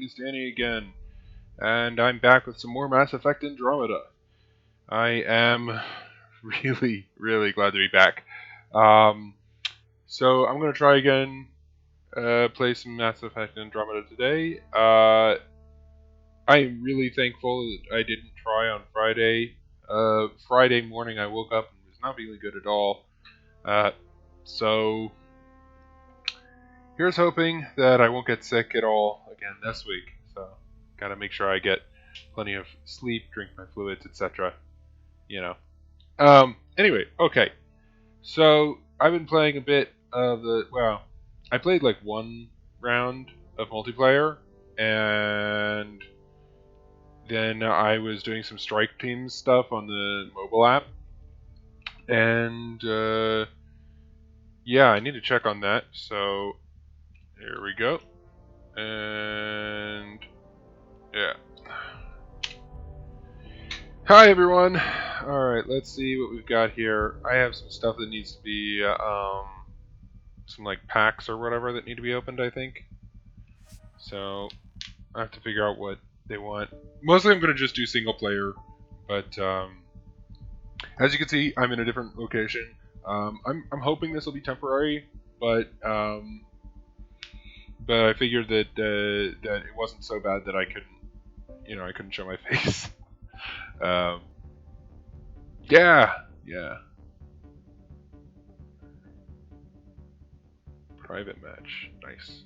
is Danny again, and I'm back with some more Mass Effect Andromeda. I am really, really glad to be back. So I'm going to try again, play some Mass Effect Andromeda today. I'm really thankful that I didn't try on Friday. Friday morning I woke up and was not feeling good at all. So here's hoping that I won't get sick at all again this week. So gotta make sure I get plenty of sleep, drink my fluids, etc. Anyway, okay. So I've been playing a bit of I played like one round of multiplayer, and then I was doing some strike team stuff on the mobile app, and yeah, I need to check on that. So here we go, and yeah. Hi everyone. All right, let's see what we've got here. I have some stuff that needs to be some like packs or whatever that need to be opened, I think. So I have to figure out what they want. Mostly I'm going to just do single player, but as you can see, I'm in a different location. I'm hoping this will be temporary, but I figured that that it wasn't so bad that I couldn't show my face. Yeah. Private match, nice.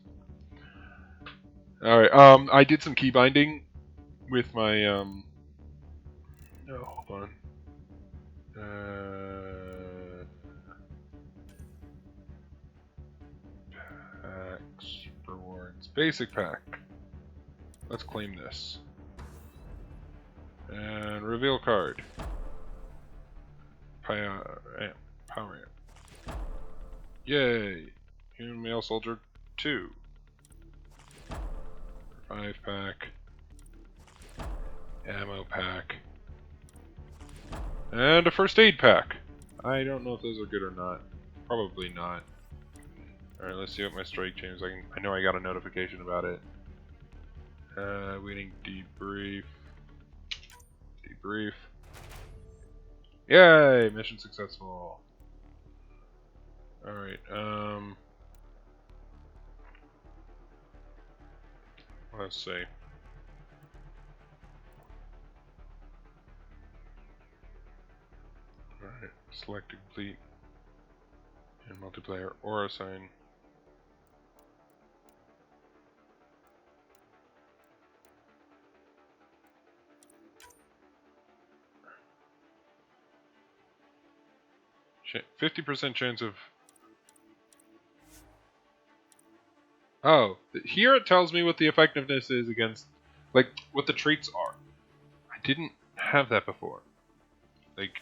All right. I did some key binding with my Oh, hold on. Packs, rewards, basic pack. Let's claim this. And reveal card. Power amp. Yay! Human male soldier 2. 5 pack. Ammo pack. And a first aid pack. I don't know if those are good or not. Probably not. Alright, let's see what my strike changes. I know I got a notification about it. Waiting debrief. Debrief. Yay! Mission successful. Alright, let's see. Alright, select complete in multiplayer or assign. Ch 50% chance of... Oh, here it tells me what the effectiveness is against, like, what the traits are. I didn't have that before. Like,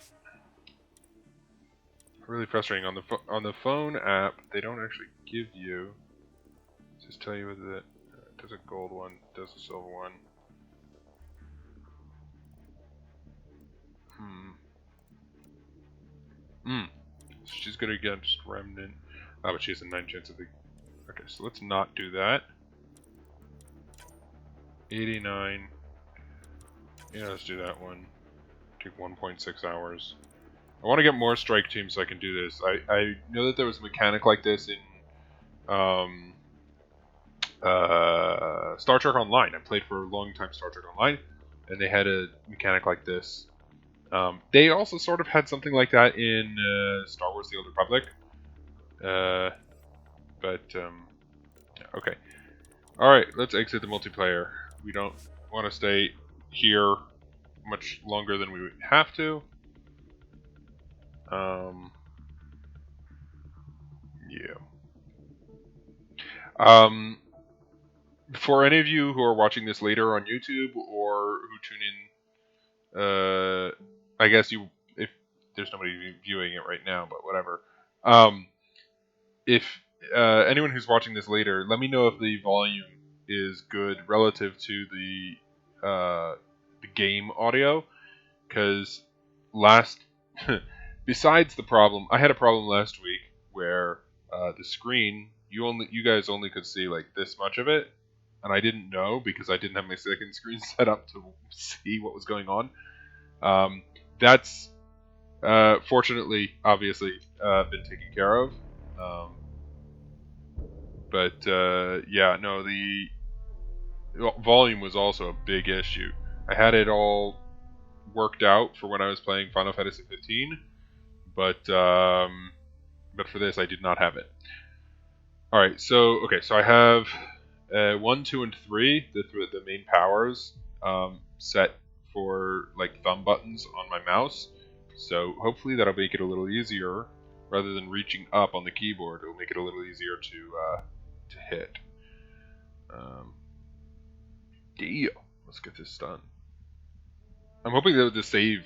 really frustrating. On the phone app, they don't actually give you. Just tell you whether it does a gold one, does a silver one. She's good against Remnant. Oh, but she has a 9 chance of the... Okay, so let's not do that. 89. Yeah, let's do that one. Take 1.6 hours. I want to get more strike teams so I can do this. I know that there was a mechanic like this in Star Trek Online. I played for a long time Star Trek Online, and they had a mechanic like this. They also sort of had something like that in Star Wars: The Old Republic. Okay. Alright, let's exit the multiplayer. We don't want to stay here much longer than we have to. Yeah. For any of you who are watching this later on YouTube or who tune in, I guess if there's nobody viewing it right now, but whatever. If anyone who's watching this later, let me know if the volume is good relative to the game audio, because besides the problem, I had a problem last week where the screen you guys only could see like this much of it, and I didn't know because I didn't have my second screen set up to see what was going on. That's fortunately, obviously, been taken care of. But yeah, no, the volume was also a big issue. I had it all worked out for when I was playing Final Fantasy 15, but for this I did not have it. All right, so okay, so I have 1, 2, and 3, the main powers, set for like thumb buttons on my mouse. So hopefully that'll make it a little easier, rather than reaching up on the keyboard. It'll make it a little easier to hit. Deal. Let's get this done. I'm hoping that the save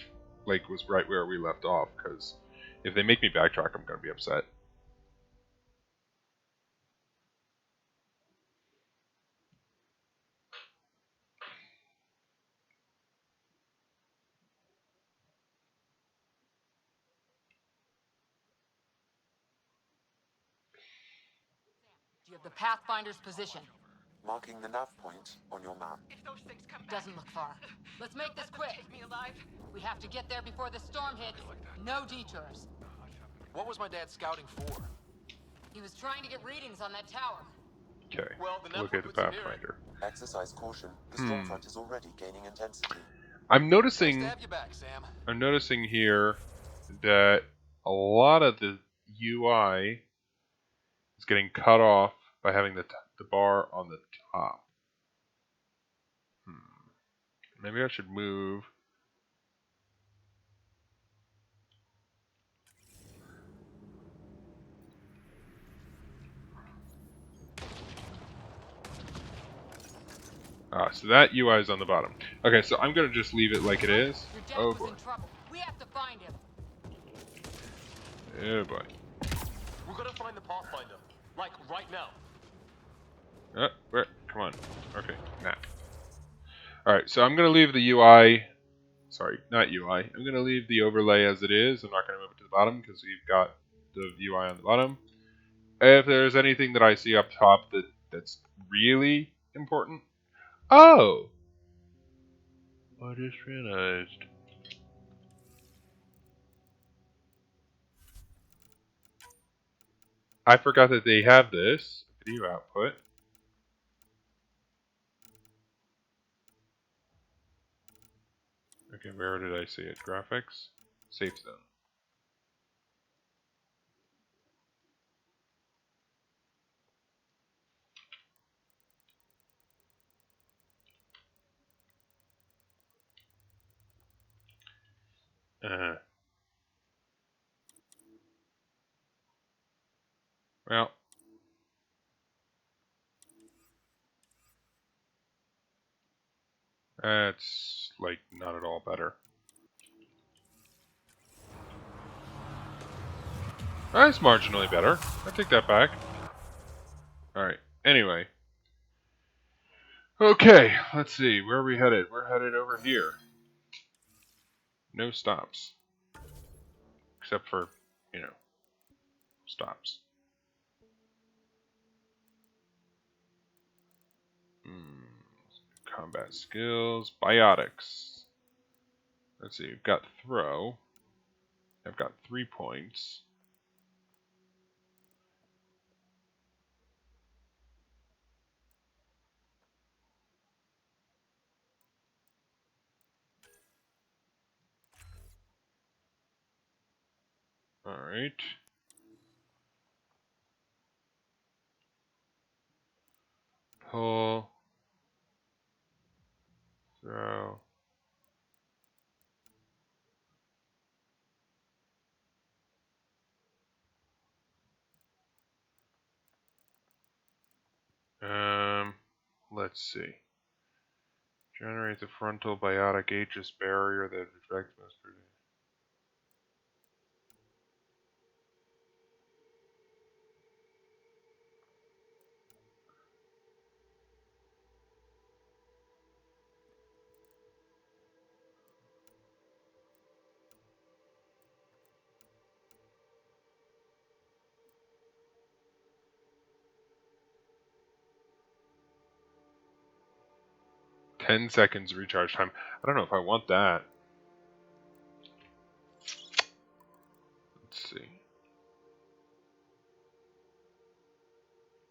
like was right where we left off, because if they make me backtrack, I'm gonna be upset. You have the Pathfinder's position. Marking the nav point on your map. If those things come back, doesn't look far. Let's make this quick. Take me alive. We have to get there before the storm hits. No detours. What was my dad scouting for? He was trying to get readings on that tower. Okay, Well, look at the Pathfinder. Exercise caution. The storm front is already gaining intensity. I'm noticing. Nice to have you back, Sam. I'm noticing here that a lot of the UI is getting cut off by having the bar on the top. Maybe I should move. So that UI is on the bottom. Okay, so I'm gonna just leave it like it is. Oh boy. We have to find him. Oh boy. We're gonna find the Pathfinder, like right now. Where? Come on. Okay, map. Alright, so I'm gonna leave the UI. Sorry, not UI. I'm gonna leave the overlay as it is. I'm not gonna move it to the bottom because we've got the UI on the bottom. If there's anything that I see up top that's really important. Oh! I just realized. I forgot that they have this video output. Okay, where did I see it? Graphics? Safe zone. Well. That's, like, not at all better. That's marginally better. I take that back. Alright, anyway. Okay, let's see. Where are we headed? We're headed over here. No stops. Except for, stops. Combat skills. Biotics. Let's see. We've got throw. I've got 3 points. Alright. Pull. Throw. Let's see. Generate the frontal biotic Aegis barrier that attracts most pretty. 10 seconds recharge time. I don't know if I want that. Let's see.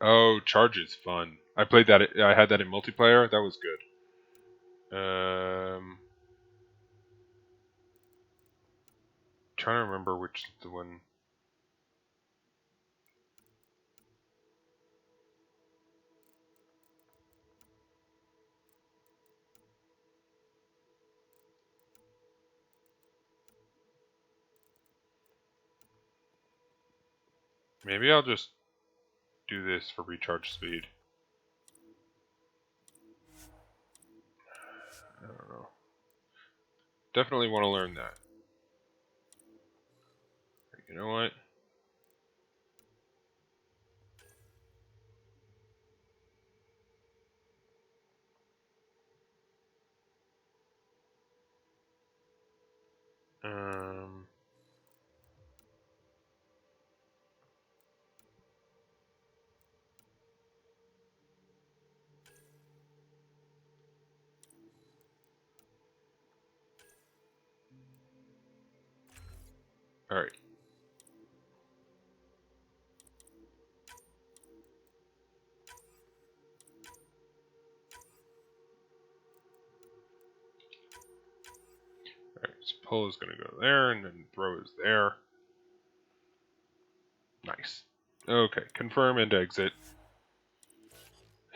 Oh, charge is fun. I played that. I had that in multiplayer. That was good. Trying to remember which the one. Maybe I'll just do this for recharge speed. I don't know. Definitely want to learn that. You know what? All right. Alright, so pull is going to go there, and then throw is there. Nice. Okay, confirm and exit.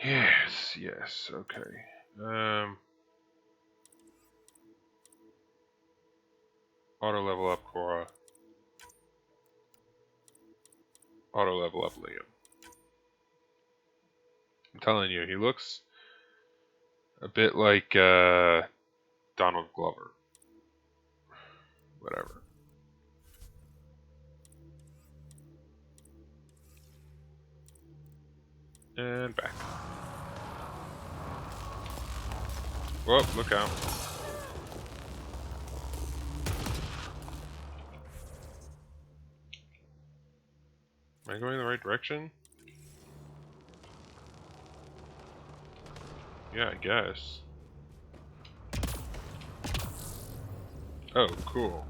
Yes, yes, okay. Auto level up Cora. Auto level up Liam. I'm telling you, he looks a bit like Donald Glover. Whatever. And back. Whoa, look out. Am I going in the right direction? Yeah, I guess. Oh, cool.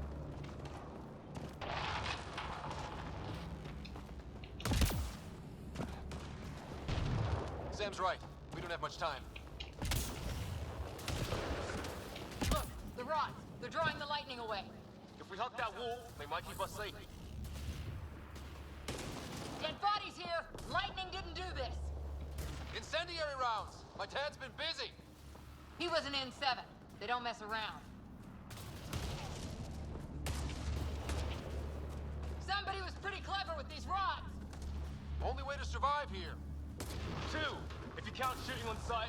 Sam's right. We don't have much time. Look, the rods. They're drawing the lightning away. If we hug that wall, they might keep us safe. Dead bodies here. Lightning didn't do this. Incendiary rounds. My dad's been busy. He was an N7. They don't mess around. Somebody was pretty clever with these rods. Only way to survive here. 2, if you count shooting on sight.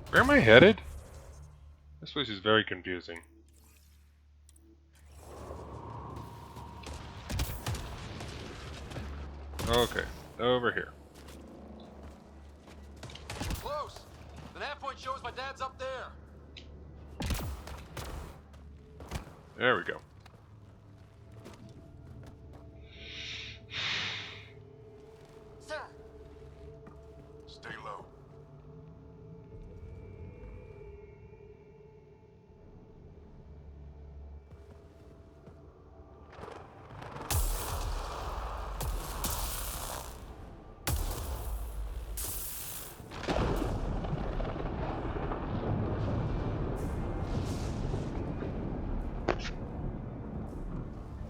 Where am I headed? This place is very confusing. Okay, over here. Close. The nav point shows my dad's up there. There we go. Sir, Stay low.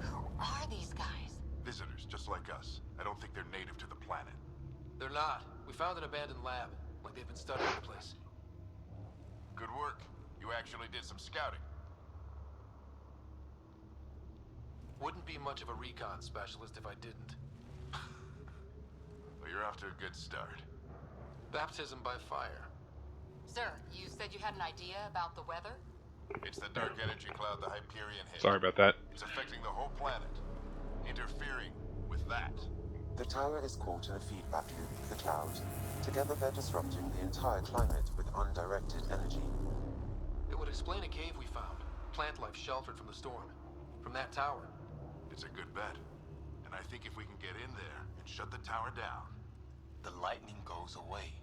who are these guys? Visitors, just like us. I don't think they're native to the planet. They're not. We found an abandoned lab. Like they've been studying the place. Good work. You actually did some scouting. Wouldn't be much of a recon specialist if I didn't. Well, you're off to a good start. Baptism by fire. Sir, you said you had an idea about the weather? It's the dark energy cloud the Hyperion hit. Sorry about that. It's affecting the whole planet. Interfering with that. The tower is caught in a feedback loop with the cloud. Together they're disrupting the entire climate with undirected energy. It would explain a cave we found. Plant life sheltered from the storm. From that tower. It's a good bet. And I think if we can get in there and shut the tower down, the lightning goes away.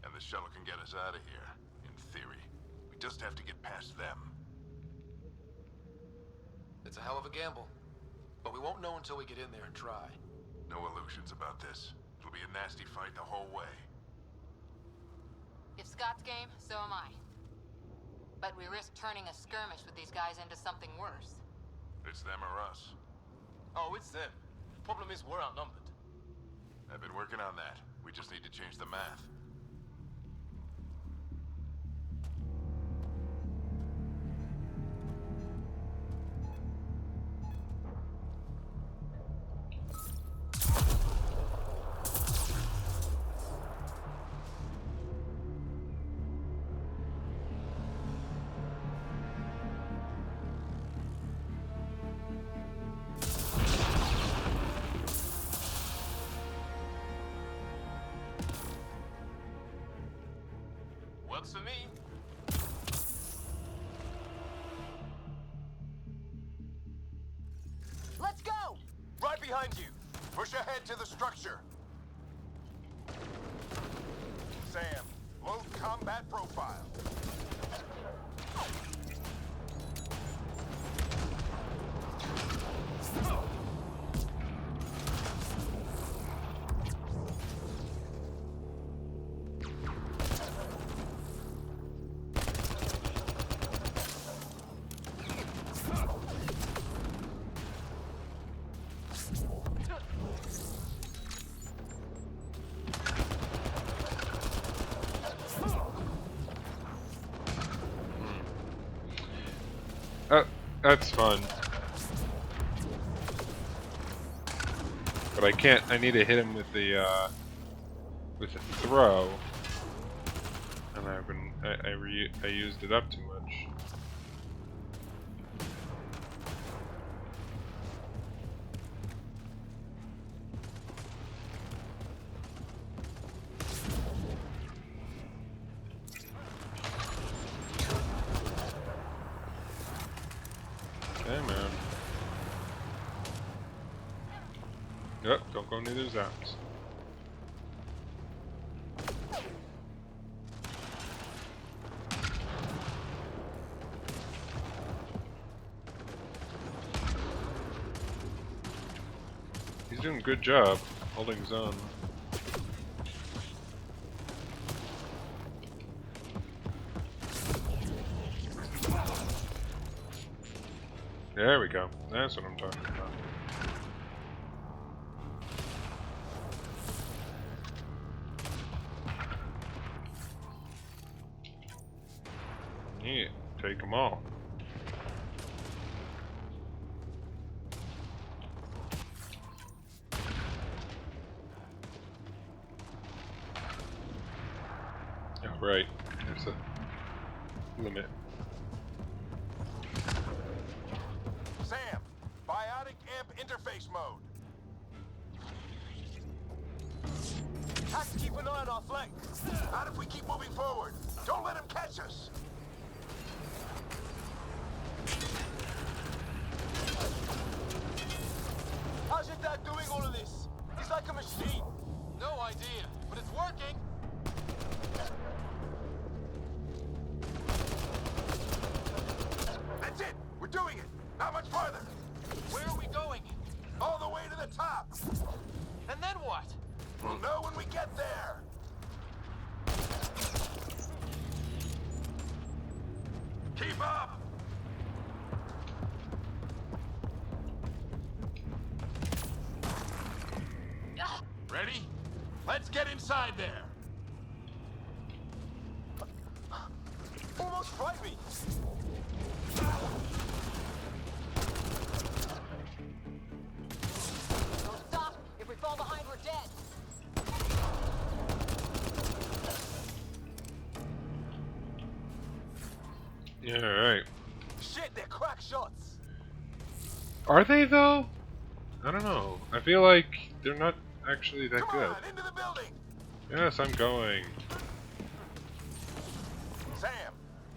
And the shuttle can get us out of here, in theory. We just have to get past them. It's a hell of a gamble. But we won't know until we get in there and try. No illusions about this. It'll be a nasty fight the whole way. If Scott's game, so am I. But we risk turning a skirmish with these guys into something worse. It's them or us. Oh, it's them. Problem is, we're outnumbered. I've been working on that. We just need to change the math. Works for me. Let's go! Right behind you. Push ahead to the structure. Sam, load combat profile. That's fun. But I can't. I need to hit him with the throw, and I used it up too much. Okay, man. Yep, don't go near those apps. He's doing a good job holding his own. There we go. That's what I'm talking about. Yeah, take them all. Oh, right. There's a limit. Sam, biotic amp interface mode. Have to keep an eye on our flank. Not if we keep moving forward. Don't let him catch us. How's your dad doing all of this? He's like a machine. No idea, but it's working. That's it. We're doing it. Not much farther. Where are we going? All the way to the top. And then what? We'll know when we get there. Keep up. Ready? Let's get inside there. Almost fried me. Don't stop! If we fall behind, we're dead! Yeah, alright. Shit, they're crack shots. Are they though? I don't know. I feel like they're not actually that Come good. on, into the building. Yes, I'm going. Sam,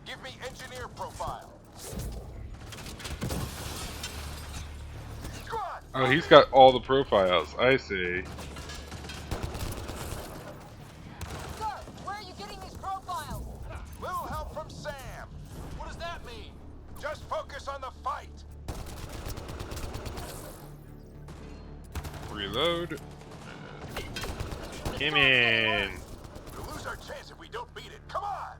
give me engineer profile. Squad! Oh, he's got all the profiles. I see. Sir, where are you getting these profiles? Little help from Sam. What does that mean? Just focus on the fight. Reload. Come in. We'll lose our chance if we don't beat it. Come on!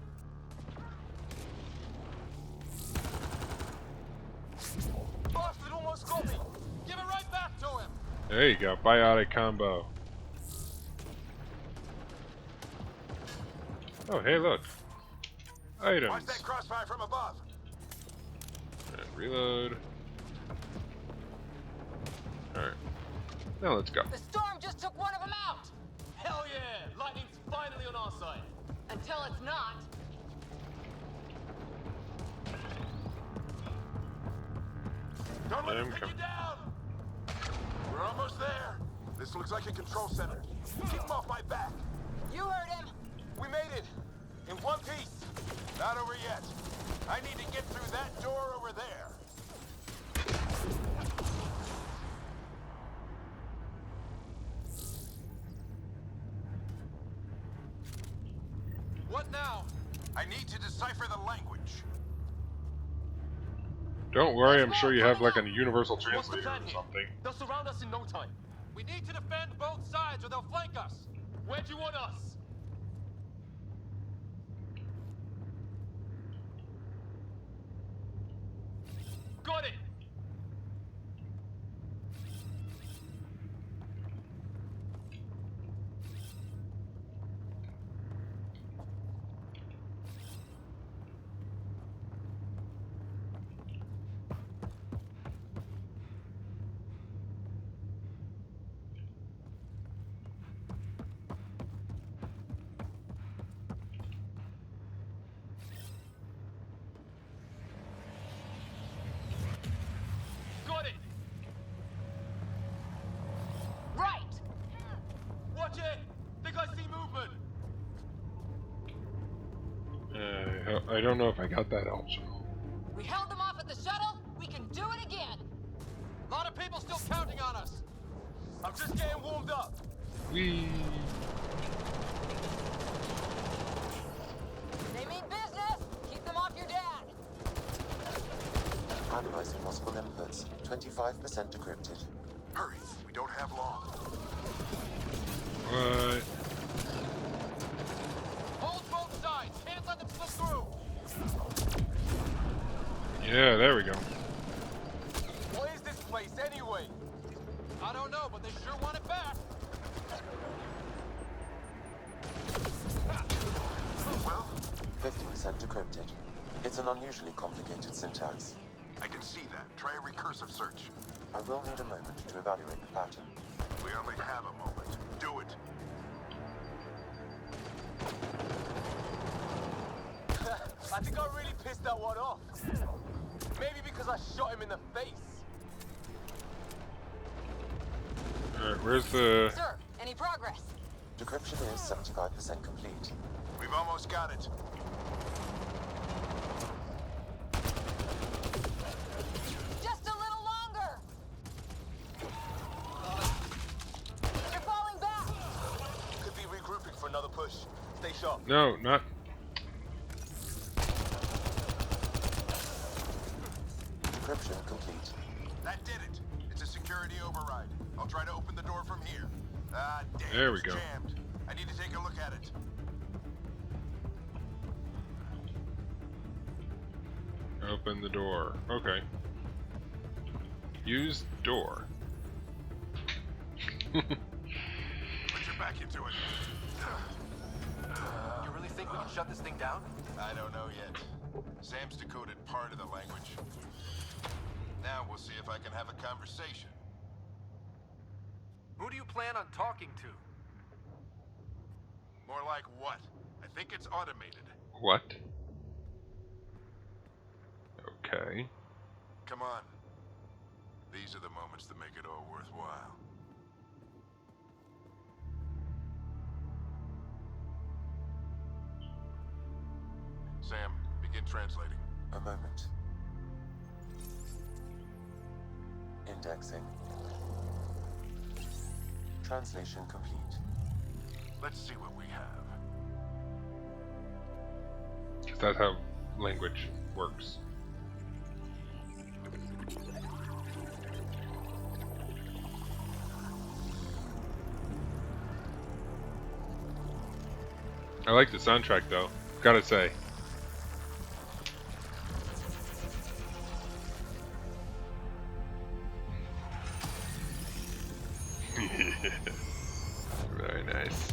Boston almost got me. Give it right back to him. There you go. Biotic combo. Oh, hey, look. Watch Items. that crossfire from above. And reload. Alright. Now let's go. The storm just took one of them out! Hell yeah! Lightning's finally on our side. Until it's not. Don't let Let him him pin come. you down. We're almost there. This looks like a control center. Keep him off my back. You heard him! We made it. In one piece. Not over yet. I need to get through that door over there. What now? I need to decipher the language. Don't worry, I'm sure you have like a universal What's the translator plan or here? something. They'll surround us in no time. We need to defend both sides or they'll flank us. Where do you want us? Got it! Got it! Right! Watch it! Think I see movement! I don't know if I got that optional. We held them off at the shuttle, we can do it again! A lot of people still counting on us. I'm just getting warmed up. Whee! They mean business! Keep them off your dad! Analyzing possible inputs. 25% decrypted. Hurry. We don't have long. What? Hold both sides. Can't let them slip through. Yeah, there we go. What is this place anyway? I don't know, but they sure want it back. Well, 50% decrypted. It's an unusually complicated syntax. I can see that. Try a recursive search. I will need a moment to evaluate the pattern. We only have a moment. Do it. I think I really pissed that one off. Maybe because I shot him in the face. Alright, where's the... Sir, any progress? Decryption is 75% complete. We've almost got it. Just a little longer! You're falling back! Could be regrouping for another push. Stay sharp. No, not... Decryption complete. That did it. It's a security override. I'll try to open the door from here. Ah, damn. There we it's go. Jammed. I need to take a look at it. Open the door. Okay. Use door. Put your back into it. You really think we can shut this thing down? I don't know yet. Sam's decoded part of the language. Now we'll see if I can have a conversation. Who do you plan on talking to? More like what? I think it's automated. What? Okay. Come on. These are the moments that make it all worthwhile. Sam, begin translating. A moment. Indexing. Translation complete. Let's see what we have. Because that's how language works. I like the soundtrack though, gotta say. Very nice.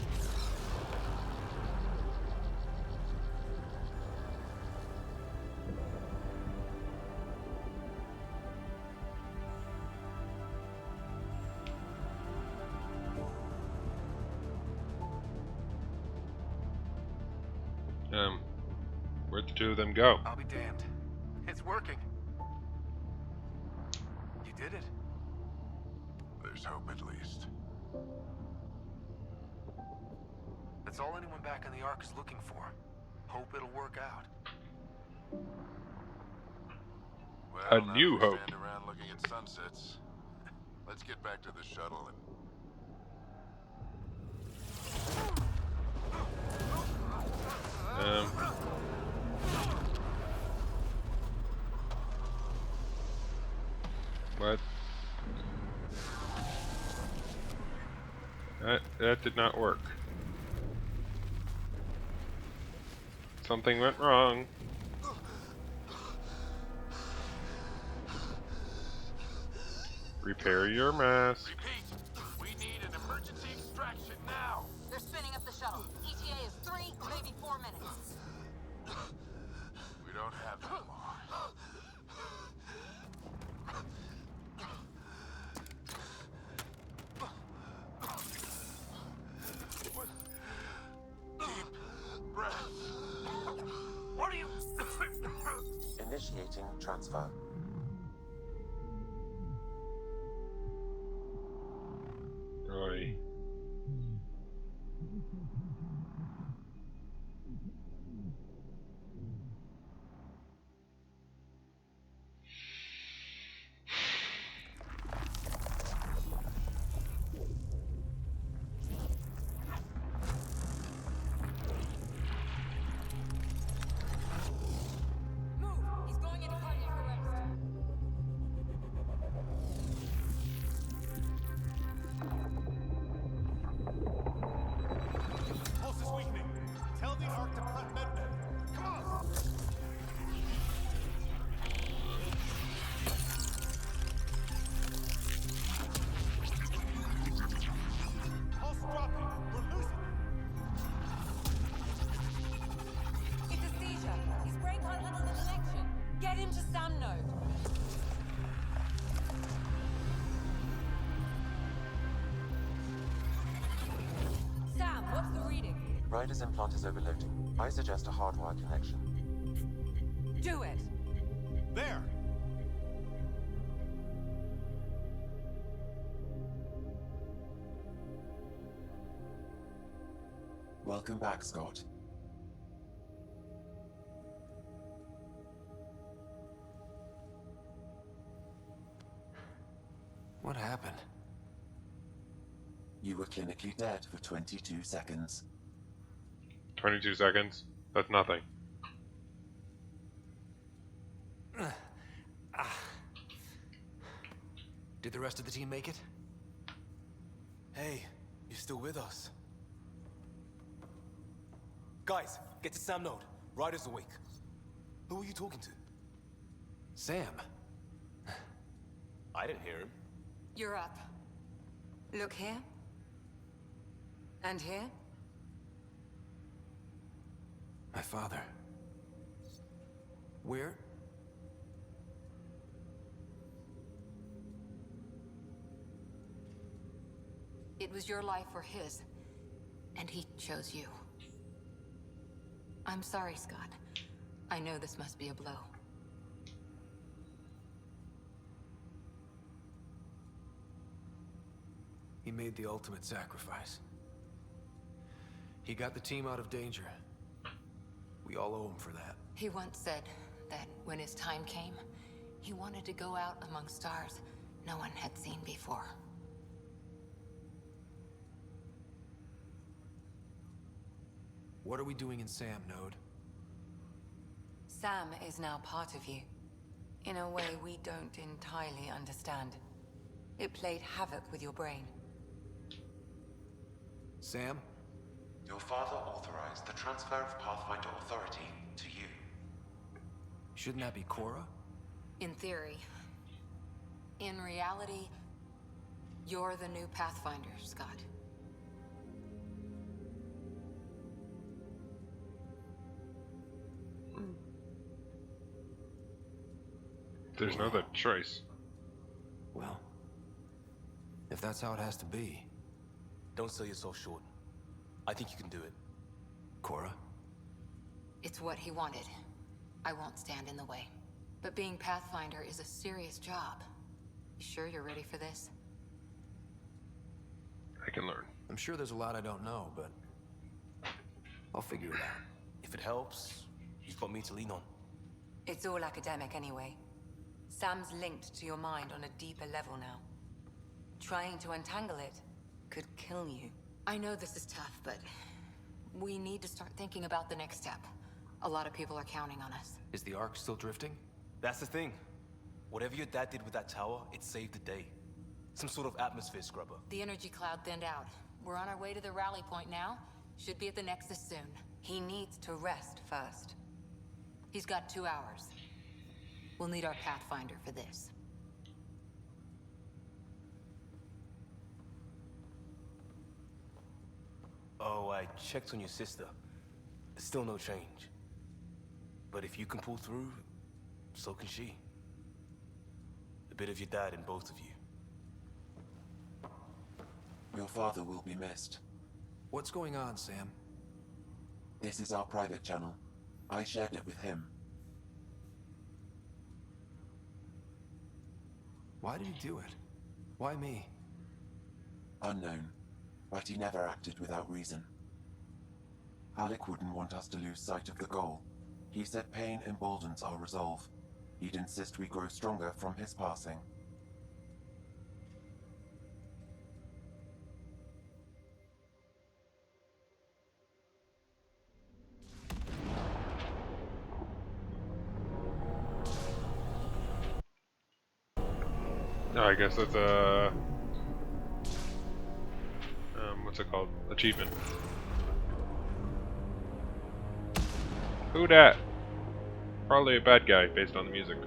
Where'd the two of them go? I'll be damned. It's working. You did it. There's hope at least. That's all anyone back in the Ark is looking for. Hope it'll work out. Well, A not new if we hope. Stand around looking at sunsets. Let's get back to the shuttle and... What? That did not work. Something went wrong. Repair your mask. Repeat! We need an emergency extraction now! They're spinning up the shuttle. ETA is 3, maybe 4 minutes. We don't have that long. Deep breath. What are you... Initiating transfer. Oi. Move! He's going into cardiac arrest. Pulse is weakening. Tell the Ark to prep medbay. Come on! Pulse dropping. We're losing it. It's a seizure. His brain can't handle the connection. Get him to Sam node. Sam, what's the reading? Rider's implant is overloading. I suggest a hardwire connection. Do it. There! Welcome back, Scott. What happened? You were clinically dead for 22 seconds. 22 seconds? That's nothing. Did the rest of the team make it? Hey, you're still with us. Guys, get to Sam node. Ryder's awake. Who are you talking to? Sam. I didn't hear him. You're up. Look here. And here. My father. Where? It was your life or his, and he chose you. I'm sorry, Scott. I know this must be a blow. He made the ultimate sacrifice. He got the team out of danger. We all owe him for that. He once said that when his time came, he wanted to go out among stars no one had seen before. What are we doing in Sam, Node? Sam is now part of you, in a way we don't entirely understand. It played havoc with your brain. Sam? Your father authorized the transfer of Pathfinder authority to you. Shouldn't that be Cora? In theory. In reality, you're the new Pathfinder, Scott. There's no other choice. Well, if that's how it has to be. Don't sell yourself short. I think you can do it. Cora? It's what he wanted. I won't stand in the way. But being Pathfinder is a serious job. You sure you're ready for this? I can learn. I'm sure there's a lot I don't know, but I'll figure it out. If it helps, you've got me to lean on. It's all academic anyway. Sam's linked to your mind on a deeper level now. Trying to untangle it could kill you. I know this is tough, but we need to start thinking about the next step. A lot of people are counting on us. Is the Ark still drifting? That's the thing. Whatever your dad did with that tower, it saved the day. Some sort of atmosphere scrubber. The energy cloud thinned out. We're on our way to the rally point now. Should be at the Nexus soon. He needs to rest first. He's got 2 hours. We'll need our Pathfinder for this. Oh, I checked on your sister. Still no change. But if you can pull through, so can she. A bit of your dad in both of you. Your father will be missed. What's going on, Sam? This is our private channel. I shared it with him. Why did he do it? Why me? Unknown, but he never acted without reason. Alec wouldn't want us to lose sight of the goal. He said pain emboldens our resolve. He'd insist we grow stronger from his passing. Oh, I guess that's a what's it called? Achievement. Who dat? Probably a bad guy based on the music.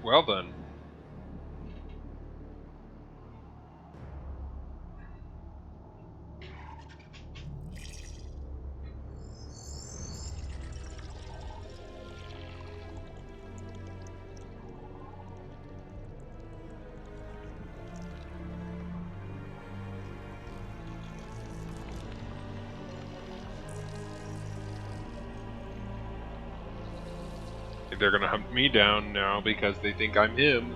Well then. They're gonna hunt me down now because they think I'm him.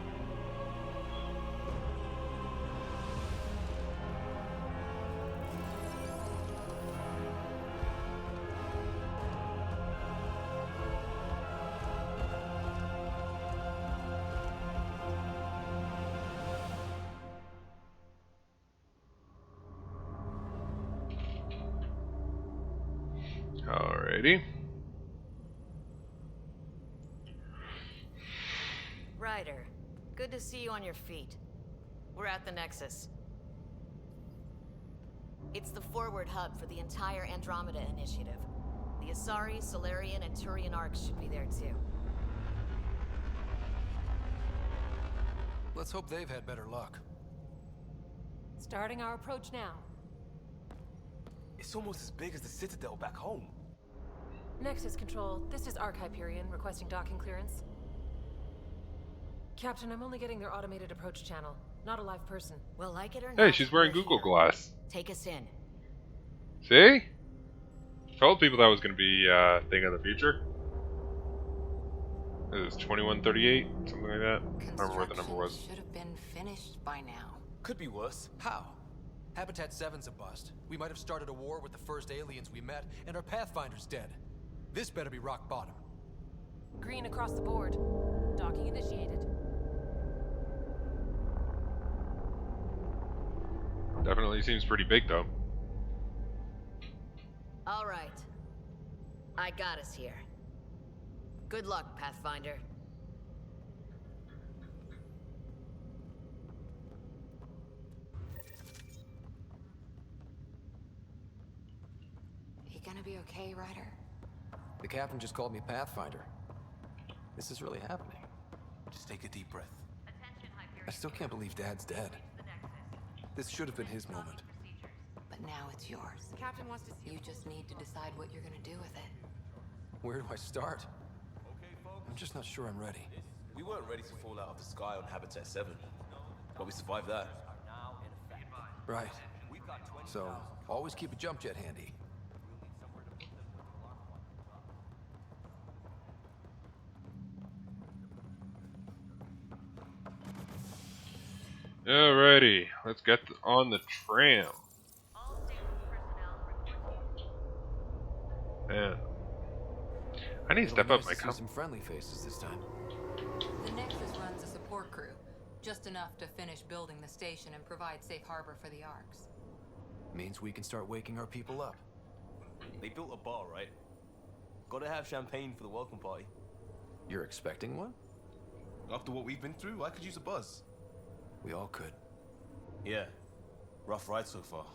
Alrighty. Ryder, good to see you on your feet. We're at the Nexus. It's the forward hub for the entire Andromeda initiative. The Asari, Solarian, and Turian arcs should be there too. Let's hope they've had better luck. Starting our approach now. It's almost as big as the Citadel back home. Nexus Control, this is Arc Hyperion requesting docking clearance. Captain, I'm only getting their automated approach channel, not a live person. Well, like it or not, Hey, she's wearing we're Google here. Glass. Take us in. See? Told people that was going to be a thing of the future. It was 2138, something like that. I don't remember what the number was. Construction should have been finished by now. Could be worse. How? Habitat 7's a bust. We might have started a war with the first aliens we met, and our Pathfinder's dead. This better be rock bottom. Green across the board. Docking initiated. Definitely seems pretty big, though. All right. I got us here. Good luck, Pathfinder. You gonna be okay, Ryder? The captain just called me Pathfinder. This is really happening. Just take a deep breath. I still can't believe Dad's dead. This should have been his moment. But now it's yours. Captain wants to see You just need to decide what you're gonna do with it. Where do I start? I'm just not sure I'm ready. We weren't ready to fall out of the sky on Habitat 7, but we survived that. Right. So, always keep a jump jet handy. Alrighty, let's get on the tram. Man, I need to step up my see some friendly faces this time. The Nexus runs a support crew, just enough to finish building the station and provide safe harbor for the arcs. Means we can start waking our people up. They built a bar, right? Gotta have champagne for the welcome party. You're expecting one? After what we've been through, I could use a buzz. We all could. Yeah. Rough ride so far.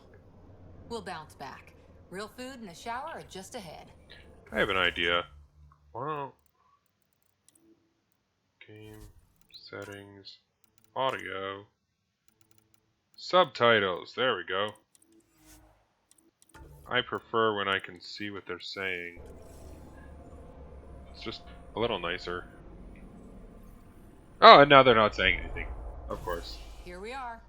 We'll bounce back. Real food and a shower are just ahead. I have an idea. Wow. Game settings, audio, subtitles. There we go. I prefer when I can see what they're saying. It's just a little nicer. Oh, and now they're not saying anything. Of course. Here we are.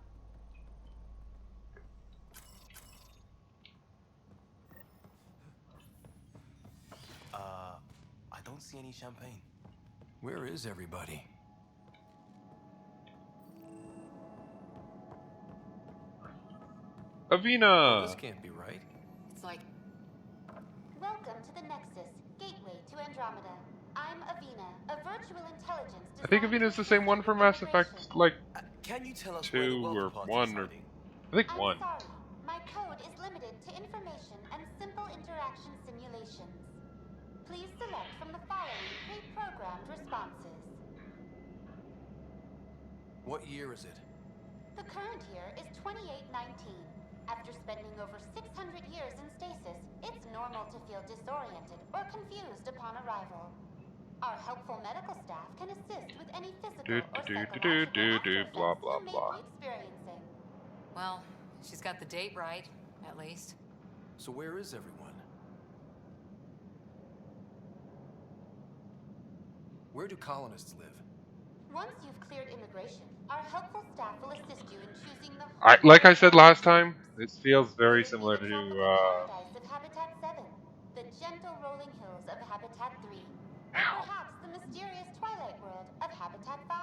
I don't see any champagne. Where is everybody? Avina! This can't be right. It's like Welcome to the Nexus, gateway to Andromeda. I'm Avina, a virtual intelligence. I think Avina's the same one from Mass Effect, like Can you tell us where the 2 or welcome party 1 is or hiding? I think I'm 1. sorry. My code is limited to information and simple interaction simulations. Please select from the following pre-programmed responses. What year is it? The current year is 2819. After spending over 600 years in stasis, it's normal to feel disoriented or confused upon arrival. Our helpful medical staff can assist with any physical or psychological blah, aftereffects blah, you may blah. be experiencing. well, she's got the date right, at least. So where is everyone? Where do colonists live? Once you've cleared immigration, our helpful staff will assist you in choosing the Like I said last time, this feels very similar to paradise of Habitat 7, the gentle rolling hills of Habitat 3, and perhaps the mysterious twilight world of Habitat 5.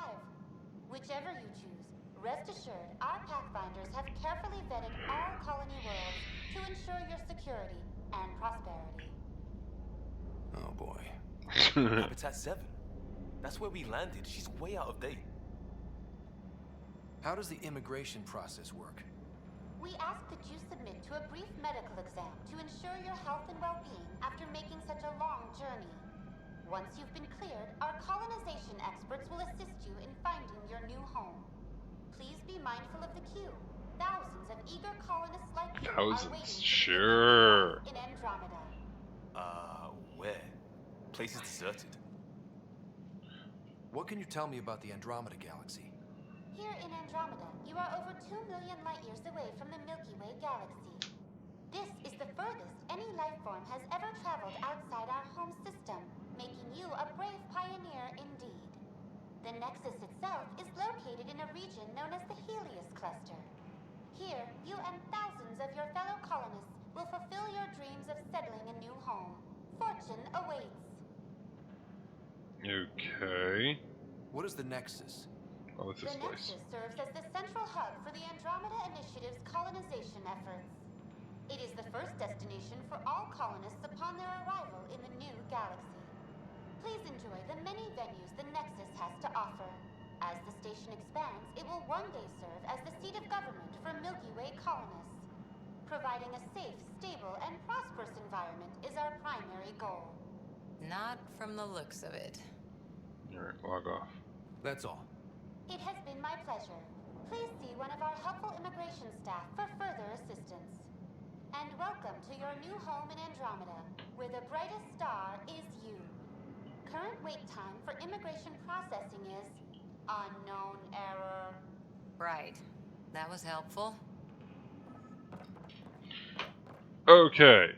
Whichever you choose, rest assured our Pathfinders have carefully vetted all colony worlds to ensure your security and prosperity. Oh boy. Habitat 7. That's where we landed. She's way out of date. How does the immigration process work? We ask that you submit to a brief medical exam to ensure your health and well-being after making such a long journey. Once you've been cleared, our colonization experts will assist you in finding your new home. Please be mindful of the queue. Thousands of eager colonists like you are waiting Thousands, to begin sure. their life in Andromeda. Where? Place is deserted. What can you tell me about the Andromeda galaxy? Here in Andromeda, you are over 2 million light-years away from the Milky Way galaxy. This is the furthest any life form has ever traveled outside our home system, making you a brave pioneer indeed. The Nexus itself is located in a region known as the Helios Cluster. Here, you and thousands of your fellow colonists will fulfill your dreams of settling a new home. Fortune awaits. Okay. What is the Nexus? Well, what's this The place? Nexus serves as the central hub for the Andromeda Initiative's colonization efforts. It is the first destination for all colonists upon their arrival in the new galaxy. Please enjoy the many venues the Nexus has to offer. As the station expands, it will one day serve as the seat of government for Milky Way colonists. Providing a safe, stable, and prosperous environment is our primary goal. Not from the looks of it. Alright, log off. That's all. It has been my pleasure. Please see one of our helpful immigration staff for further assistance. And welcome to your new home in Andromeda, where the brightest star is you. Current wait time for immigration processing is unknown error. Right. That was helpful. Okay.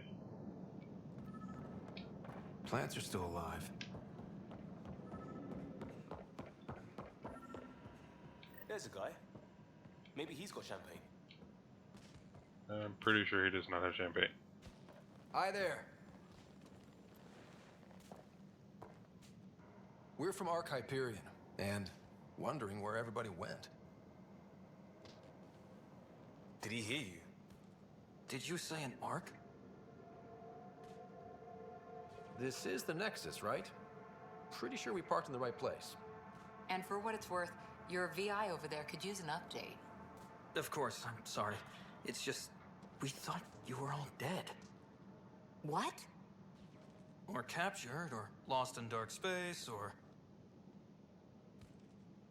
Plants are still alive. There's a guy. Maybe he's got champagne. I'm pretty sure he does not have champagne. Hi there. We're from Hyperion, and wondering where everybody went. Did he hear you? Did you say an Ark? This is the Nexus, right? Pretty sure we parked in the right place. And for what it's worth, your VI over there could use an update. Of course, I'm sorry. It's just, we thought you were all dead. What? Or captured, or lost in dark space, or...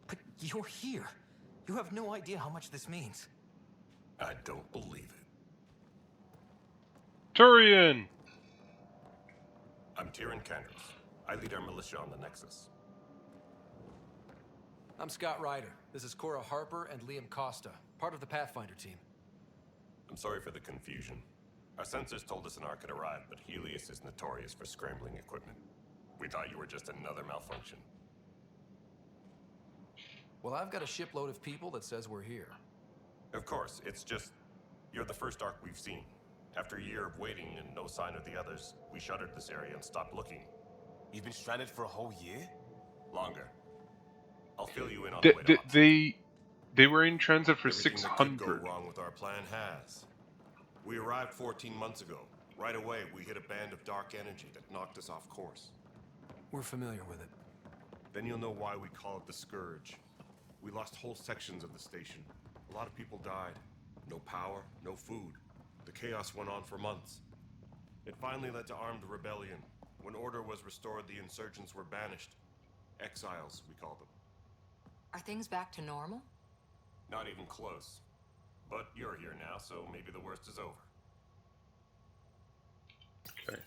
But you're here. You have no idea how much this means. I don't believe it. Turian! I'm Tyrion Kendrick. I lead our militia on the Nexus. I'm Scott Ryder. This is Cora Harper and Liam Costa, part of the Pathfinder team. I'm sorry for the confusion. Our sensors told us an Ark had arrived, but Helios is notorious for scrambling equipment. We thought you were just another malfunction. Well, I've got a shipload of people that says we're here. Of course, it's just... you're the first Ark we've seen. After a year of waiting and no sign of the others, we shuttered this area and stopped looking. You've been stranded for a whole year? Longer. I'll fill you in on the way to Oxford. They were in transit for Everything 600. that could go wrong with our plan has. We arrived 14 months ago. Right away, we hit a band of dark energy that knocked us off course. We're familiar with it. Then you'll know why we call it the Scourge. We lost whole sections of the station. A lot of people died. No power, no food. The chaos went on for months. It finally led to armed rebellion. When order was restored, the insurgents were banished. Exiles, we call them. Are things back to normal? Not even close. But you're here now, so maybe the worst is over. Okay.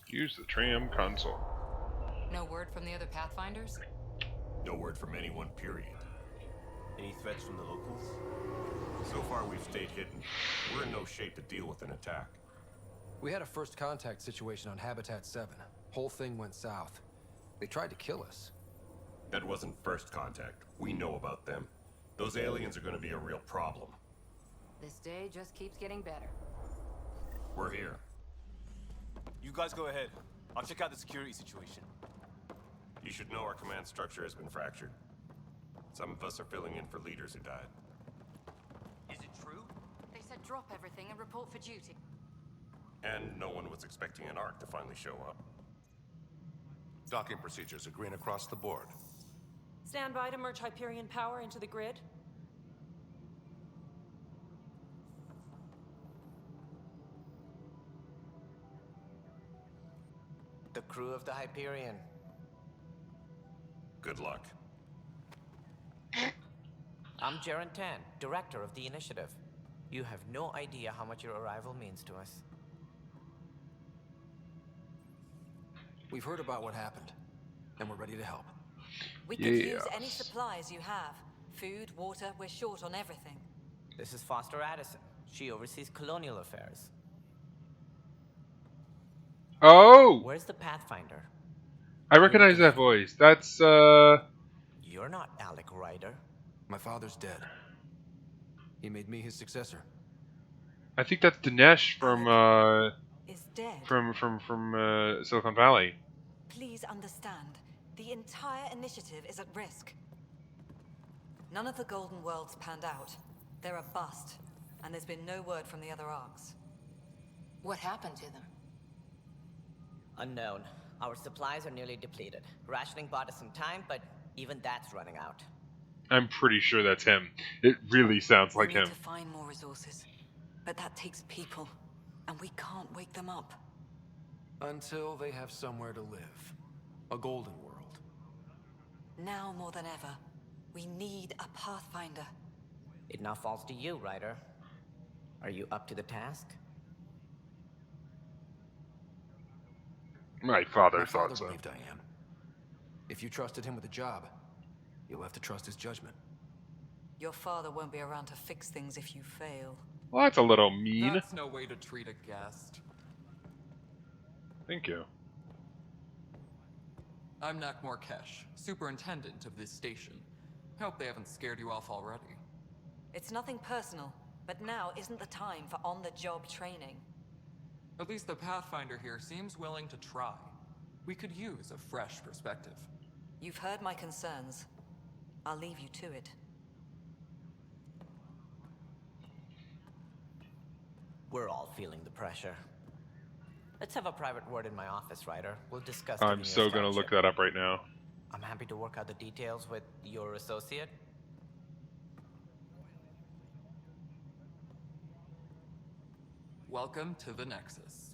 Use the tram console. No word from the other Pathfinders? No word from anyone, period. Any threats from the locals? So far, we've stayed hidden. We're in no shape to deal with an attack. We had a first contact situation on Habitat 7. Whole thing went south. They tried to kill us. That wasn't first contact. We know about them. Those aliens are going to be a real problem. This day just keeps getting better. We're here. You guys go ahead. I'll check out the security situation. You should know our command structure has been fractured. Some of us are filling in for leaders who died. Is it true? They said drop everything and report for duty. And no one was expecting an Ark to finally show up. Docking procedures are green across the board. Stand by to merge Hyperion power into the grid. The the crew of the Hyperion. Good luck. I'm Jaren Tan, director of the initiative. You have no idea how much your arrival means to us. We've heard about what happened, and we're ready to help. We could use any supplies you have. Food, water, we're short on everything. This is Foster Addison. She oversees colonial affairs. Oh! Where's the Pathfinder? I recognize that voice. That's, You're not Alec Ryder. My father's dead. He made me his successor. I think that's Dinesh from, Is dead. from Silicon Valley. Please understand, the entire initiative is at risk. None of the Golden Worlds panned out. They're a bust, and there's been no word from the other arcs. What happened to them? Unknown. Our supplies are nearly depleted. Rationing bought us some time, but even that's running out. I'm pretty sure that's him. It really sounds like We him. need to find more resources, but that takes people, and we can't wake them up. Until they have somewhere to live. A golden world. Now more than ever, we need a Pathfinder. It now falls to you, Ryder. Are you up to the task? My father My father thought so. believed I am. If you trusted him with a job, you'll have to trust his judgment. Your father won't be around to fix things if you fail. Well, that's a little mean. That's no way to treat a guest. Thank you. I'm Nakmor Kesh, superintendent of this station. Hope they haven't scared you off already. It's nothing personal, but now isn't the time for on-the-job training. At least the Pathfinder here seems willing to try. We could use a fresh perspective. You've heard my concerns. I'll leave you to it. We're all feeling the pressure. Let's have a private word in my office, Ryder. We'll discuss. I'm so gonna look that up right now. I'm happy to work out the details with your associate. Welcome to the Nexus.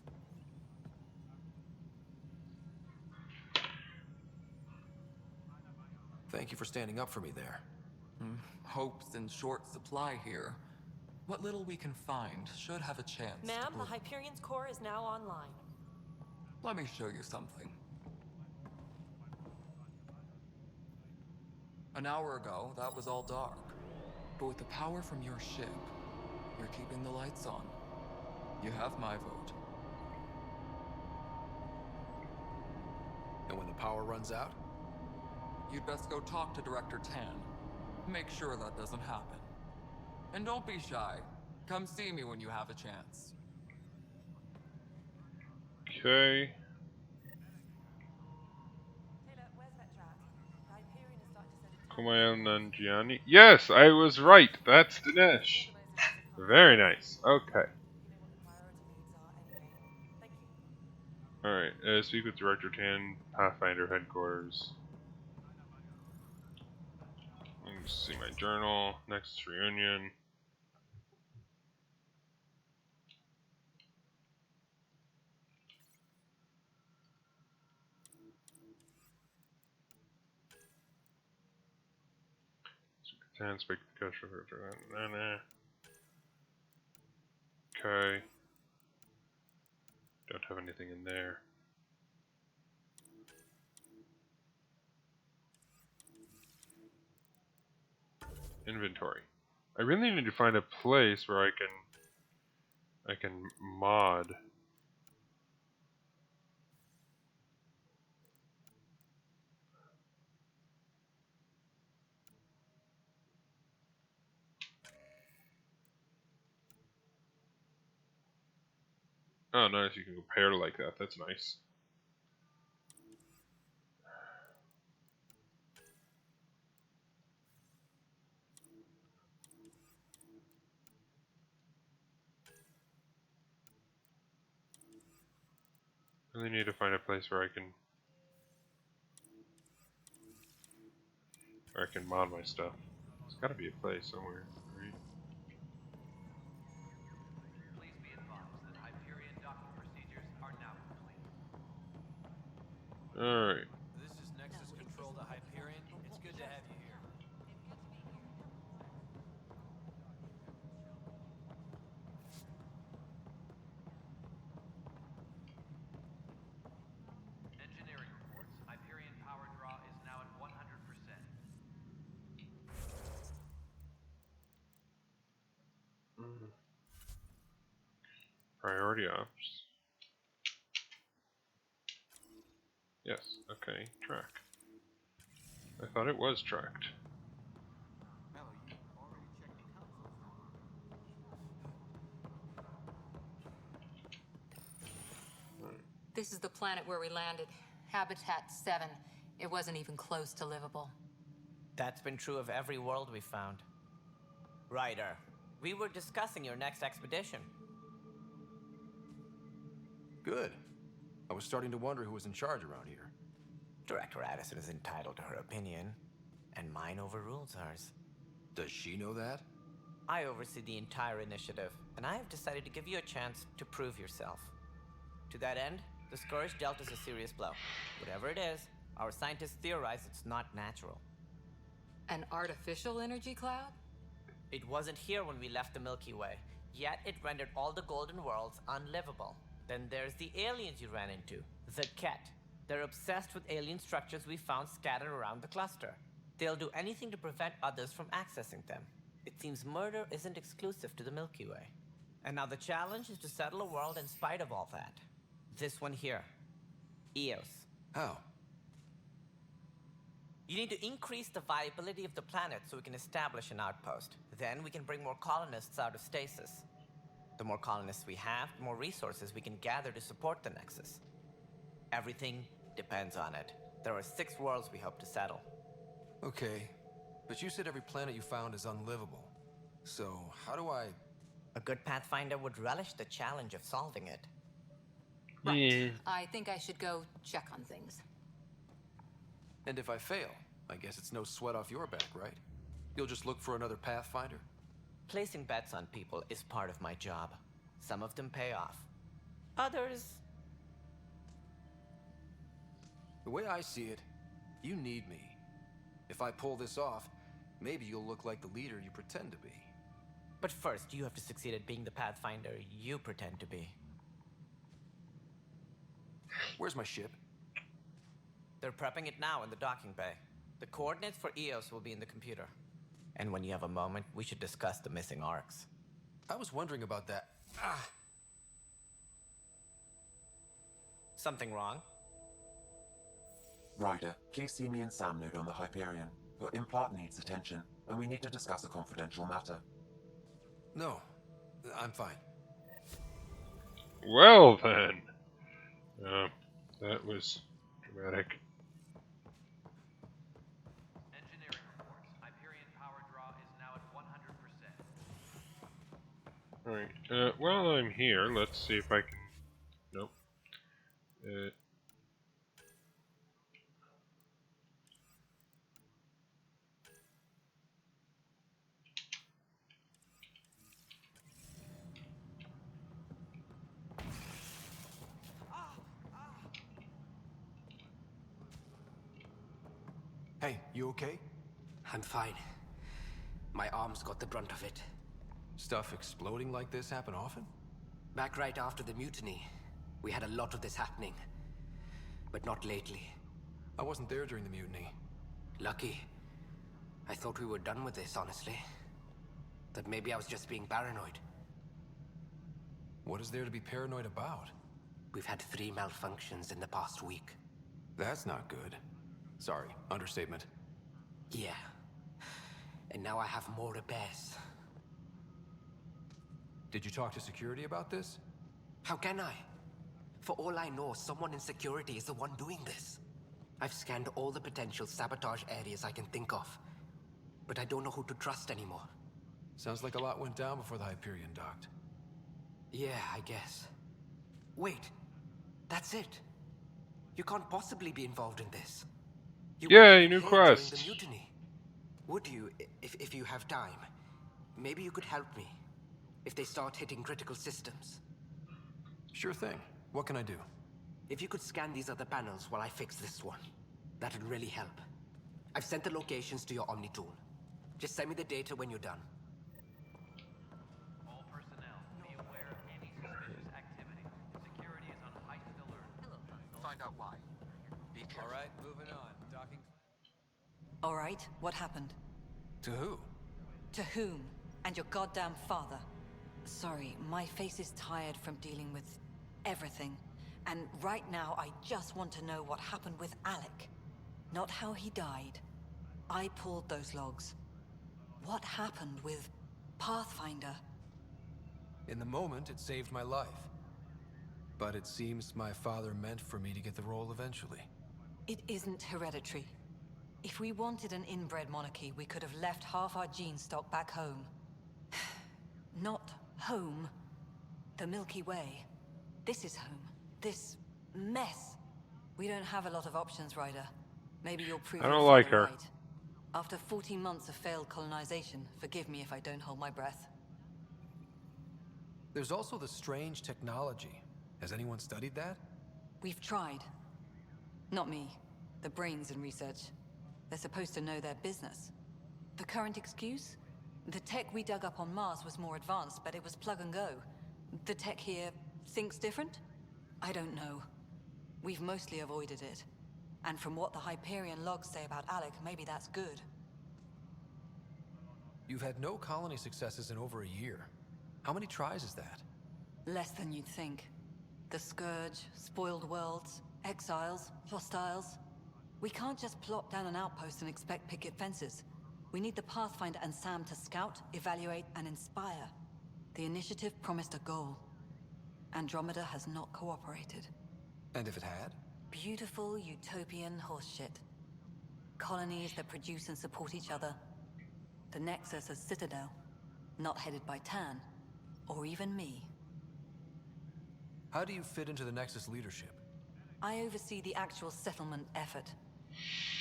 Thank you for standing up for me there. Hope's in short supply here. What little we can find should have a chance. Ma'am, the Hyperion's core is now online. Let me show you something. An hour ago, that was all dark. But with the power from your ship, you're keeping the lights on. You have my vote. And when the power runs out? You'd best go talk to Director Tan. Make sure that doesn't happen. And don't be shy. Come see me when you have a chance. Okay. Kumail Nanjiani. Yes, I was right. That's Dinesh. Very nice. Okay. Alright, speak with Director Tan, Pathfinder headquarters. Let me see my journal. Next reunion. Tan, speak to the customer. Okay. Don't have anything in there. Inventory. I really need to find a place where I can mod. Oh, nice. You can compare like that. That's nice. Really need to find a place where I can mod my stuff. There's got to be a place somewhere, right? Please be advised that Hyperion docking procedures are now complete. Alright. This is Nexus Control to Hyperion. It's good to have you here. Engineering reports. Hyperion power draw is now at 100%. Priority ops. Yes, okay, track. I thought it was tracked. This is the planet where we landed. Habitat 7. It wasn't even close to livable. That's been true of every world we found. Ryder, we were discussing your next expedition. Good. I was starting to wonder who was in charge around here. Director Addison is entitled to her opinion, and mine overrules hers. Does she know that? I oversee the entire initiative, and I have decided to give you a chance to prove yourself. To that end, the Scourge dealt us a serious blow. Whatever it is, our scientists theorize it's not natural. An artificial energy cloud? It wasn't here when we left the Milky Way, yet it rendered all the Golden Worlds unlivable. Then there's the aliens you ran into, the Ket. They're obsessed with alien structures we found scattered around the cluster. They'll do anything to prevent others from accessing them. It seems murder isn't exclusive to the Milky Way. And now the challenge is to settle a world in spite of all that. This one here. Eos. How? You need to increase the viability of the planet so we can establish an outpost. Then we can bring more colonists out of stasis. The more colonists we have, the more resources we can gather to support the Nexus. Everything depends on it. There are 6 worlds we hope to settle. Okay, but you said every planet you found is unlivable. So, how do I... A good Pathfinder would relish the challenge of solving it. Right. Yeah. I think I should go check on things. And if I fail, I guess it's no sweat off your back, right? You'll just look for another Pathfinder? Placing bets on people is part of my job. Some of them pay off. Others... The way I see it, you need me. If I pull this off, maybe you'll look like the leader you pretend to be. But first, you have to succeed at being the Pathfinder you pretend to be. Where's my ship? They're prepping it now in the docking bay. The coordinates for Eos will be in the computer. And when you have a moment, we should discuss the missing arcs. I was wondering about that. Ah! Something wrong? Ryder, please see me and Sam node on the Hyperion. Your implant needs attention, and we need to discuss a confidential matter. No, I'm fine. Well then. That was dramatic. Engineering reports. Hyperion power draw is now at 100%. Alright, while I'm here, let's see if I can... Nope. Hey, you okay? I'm fine. My arms got the brunt of it. Stuff exploding like this happen often? Back right after the mutiny, we had a lot of this happening. But not lately. I wasn't there during the mutiny. Lucky. I thought we were done with this, honestly. That maybe I was just being paranoid. What is there to be paranoid about? We've had 3 malfunctions in the past week. That's not good. Sorry, understatement. Yeah. And now I have more repairs. Did you talk to security about this? How can I? For all I know, someone in security is the one doing this. I've scanned all the potential sabotage areas I can think of. But I don't know who to trust anymore. Sounds like a lot went down before the Hyperion docked. Yeah, I guess. Wait. That's it. You can't possibly be involved in this. You Yay, new here quest. during the mutiny. Would you, if you have time? Maybe you could help me. If they start hitting critical systems. Sure thing. What can I do? If you could scan these other panels while I fix this one, that'd really help. I've sent the locations to your Omni tool. Just send me the data when you're done. All personnel, be aware of any suspicious activity. Security is on heightened alert. Find out why. Be careful. All right, moving on. Docking. All right, what happened? To who? To whom? And your goddamn father. Sorry, my face is tired from dealing with everything. And right now, I just want to know what happened with Alec. Not how he died. I pulled those logs. What happened with Pathfinder? In the moment, it saved my life. But it seems my father meant for me to get the role eventually. It isn't hereditary. If we wanted an inbred monarchy, we could have left half our gene stock back home. Not home. The Milky Way. This is home. This mess. We don't have a lot of options, Ryder. Maybe you'll prove I don't your like father her. right. After 14 months of failed colonization, forgive me if I don't hold my breath. There's also the strange technology. Has anyone studied that? We've tried. Not me. The brains in research. They're supposed to know their business. The current excuse? The tech we dug up on Mars was more advanced, but it was plug and go. The tech here thinks different? I don't know. We've mostly avoided it. And from what the Hyperion logs say about Alec, maybe that's good. You've had no colony successes in over a year. How many tries is that? Less than you'd think. The Scourge, spoiled worlds, exiles, hostiles. We can't just plop down an outpost and expect picket fences. We need the Pathfinder and Sam to scout, evaluate, and inspire. The initiative promised a goal. Andromeda has not cooperated. And if it had? Beautiful utopian horseshit. Colonies that produce and support each other. The Nexus as Citadel, not headed by Tan, or even me. How do you fit into the Nexus leadership? I oversee the actual settlement effort.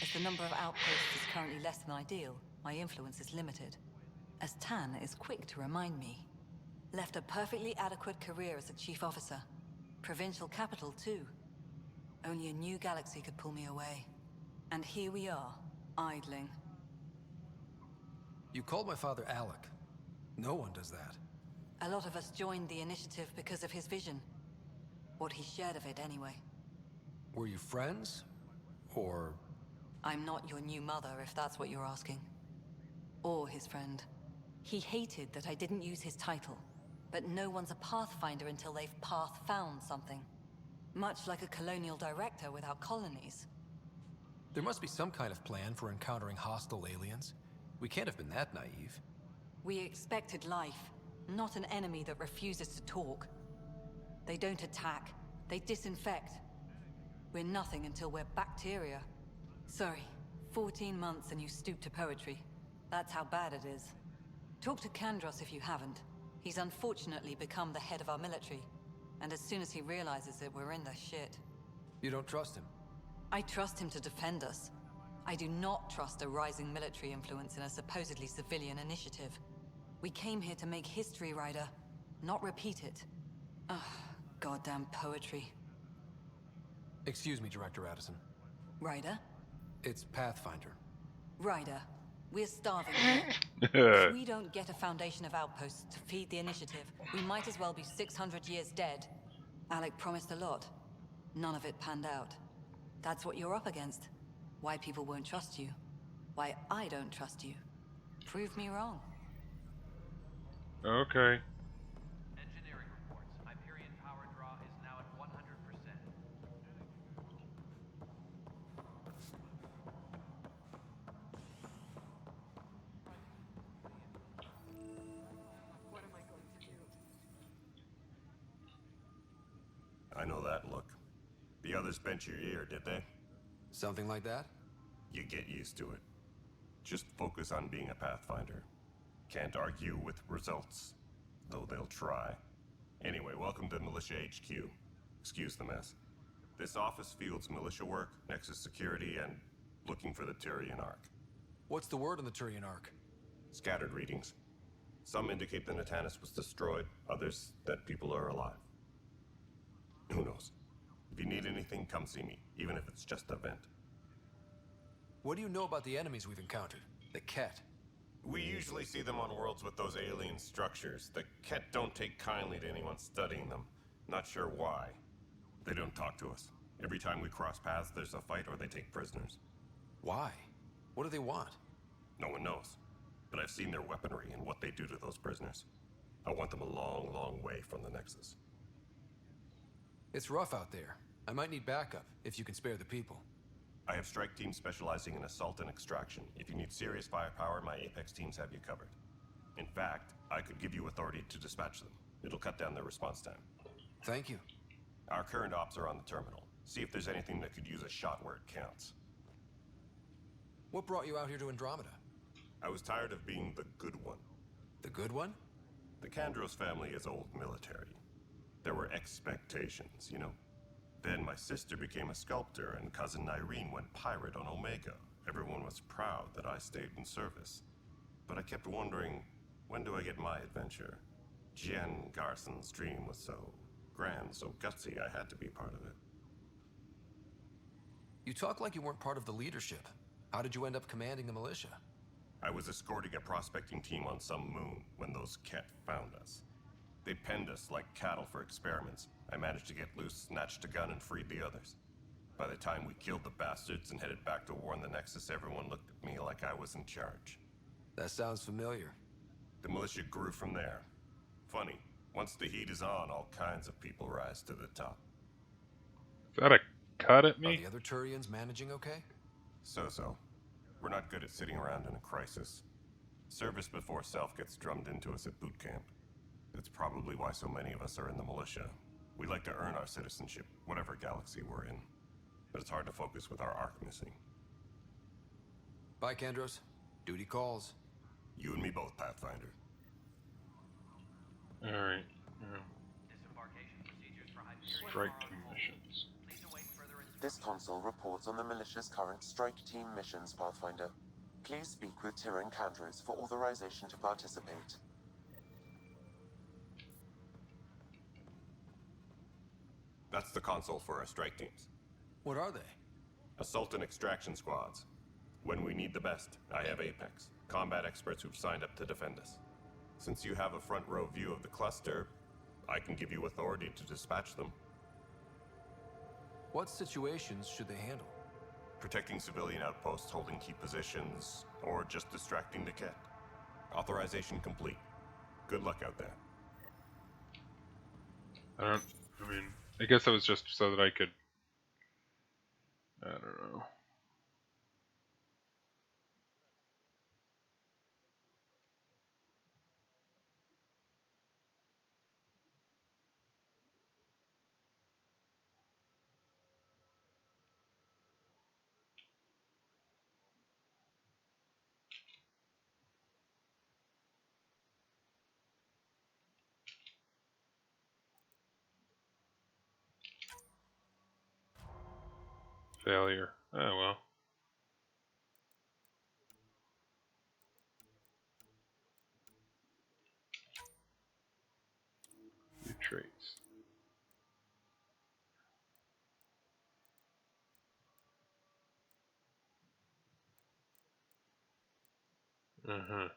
As the number of outposts is currently less than ideal, my influence is limited. As Tan is quick to remind me. Left a perfectly adequate career as a chief officer. Provincial capital, too. Only a new galaxy could pull me away. And here we are, idling. You called my father Alec. No one does that. A lot of us joined the initiative because of his vision. What he shared of it, anyway. Were you friends? Or... I'm not your new mother, if that's what you're asking. Or his friend. He hated that I didn't use his title. But no one's a Pathfinder until they've path-found something. Much like a colonial director without colonies. There must be some kind of plan for encountering hostile aliens. We can't have been that naive. We expected life, not an enemy that refuses to talk. They don't attack, they disinfect. We're nothing until we're bacteria. Sorry, 14 months and you stoop to poetry. That's how bad it is. Talk to Kandros if you haven't. He's unfortunately become the head of our military. And as soon as he realizes it, we're in the shit. You don't trust him? I trust him to defend us. I do not trust a rising military influence in a supposedly civilian initiative. We came here to make history, Ryder, not repeat it. Ugh, goddamn poetry. Excuse me, Director Addison. Ryder? It's Pathfinder. Ryder, we're starving here. If we don't get a foundation of outposts to feed the initiative, we might as well be 600 years dead. Alec promised a lot. None of it panned out. That's what you're up against. Why people won't trust you. Why I don't trust you. Prove me wrong. Okay. Engineering reports. Hyperion power draw is now at 100%. What am I going to do? I know that look. The others bent your ear, did they? Something like that? You get used to it. Just focus on being a Pathfinder. Can't argue with results, though they'll try. Anyway, welcome to Militia HQ. Excuse the mess. This office fields militia work, Nexus security, and looking for the Turian Ark. What's the word on the Turian Ark? Scattered readings. Some indicate the Natanus was destroyed, others that people are alive. Who knows? If you need anything, come see me, even if it's just a vent. What do you know about the enemies we've encountered? The Ket? We usually see them on worlds with those alien structures. The Ket don't take kindly to anyone studying them. Not sure why. They don't talk to us. Every time we cross paths, there's a fight or they take prisoners. Why? What do they want? No one knows. But I've seen their weaponry and what they do to those prisoners. I want them a long, long way from the Nexus. It's rough out there. I might need backup, if you can spare the people. I have strike teams specializing in assault and extraction. If you need serious firepower, my Apex teams have you covered. In fact, I could give you authority to dispatch them. It'll cut down their response time. Thank you. Our current ops are on the terminal. See if there's anything that could use a shot where it counts. What brought you out here to Andromeda? I was tired of being the good one. The good one? The Kandros family is old military. There were expectations, you know? Then my sister became a sculptor and cousin Irene went pirate on Omega. Everyone was proud that I stayed in service. But I kept wondering, when do I get my adventure? Jen Garson's dream was so grand, so gutsy, I had to be part of it. You talk like you weren't part of the leadership. How did you end up commanding the militia? I was escorting a prospecting team on some moon when those Ket found us. They penned us like cattle for experiments. I managed to get loose, snatched a gun, and freed the others. By the time we killed the bastards and headed back to warn the Nexus, everyone looked at me like I was in charge. That sounds familiar. The militia grew from there. Funny, once the heat is on, all kinds of people rise to the top. Is that a cut at me? Are the other Turians managing okay? So-so. We're not good at sitting around in a crisis. Service before self gets drummed into us at boot camp. That's probably why so many of us are in the militia. We like to earn our citizenship, whatever galaxy we're in. But it's hard to focus with our arc missing. Bye, Kandros. Duty calls. You and me both, Pathfinder. Alright. Disembarkation procedures for Hyperion. Strike team missions. Please await further This console reports on the militia's current strike team missions, Pathfinder. Please speak with Tyrion Kandros for authorization to participate. That's the console for our strike teams. What are they? Assault and extraction squads. When we need the best, I have Apex, combat experts who've signed up to defend us. Since you have a front row view of the cluster, I can give you authority to dispatch them. What situations should they handle? Protecting civilian outposts, holding key positions, or just distracting the Ket. Authorization complete. Good luck out there. I guess that was just so that I could... I don't know. Failure. Oh well. New traits. Uh-huh.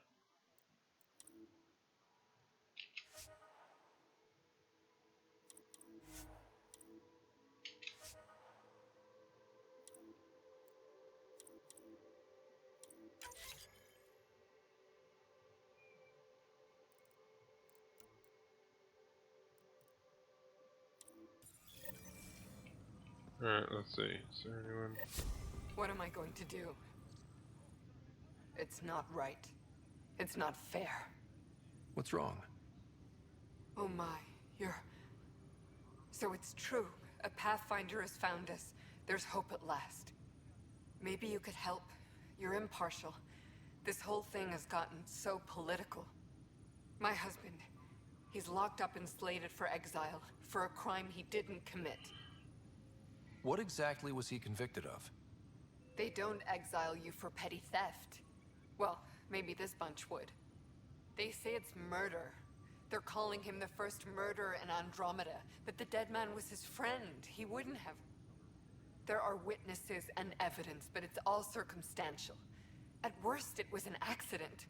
Alright, let's see. Is there anyone? What am I going to do? It's not right. It's not fair. What's wrong? Oh my, you're... So it's true. A Pathfinder has found us. There's hope at last. Maybe you could help. You're impartial. This whole thing has gotten so political. My husband, he's locked up and slated for exile for a crime he didn't commit. What exactly was he convicted of? They don't exile you for petty theft. Well, maybe this bunch would. They say it's murder. They're calling him the first murderer in Andromeda, but the dead man was his friend. He wouldn't have. There are witnesses and evidence, but it's all circumstantial. At worst, it was an accident.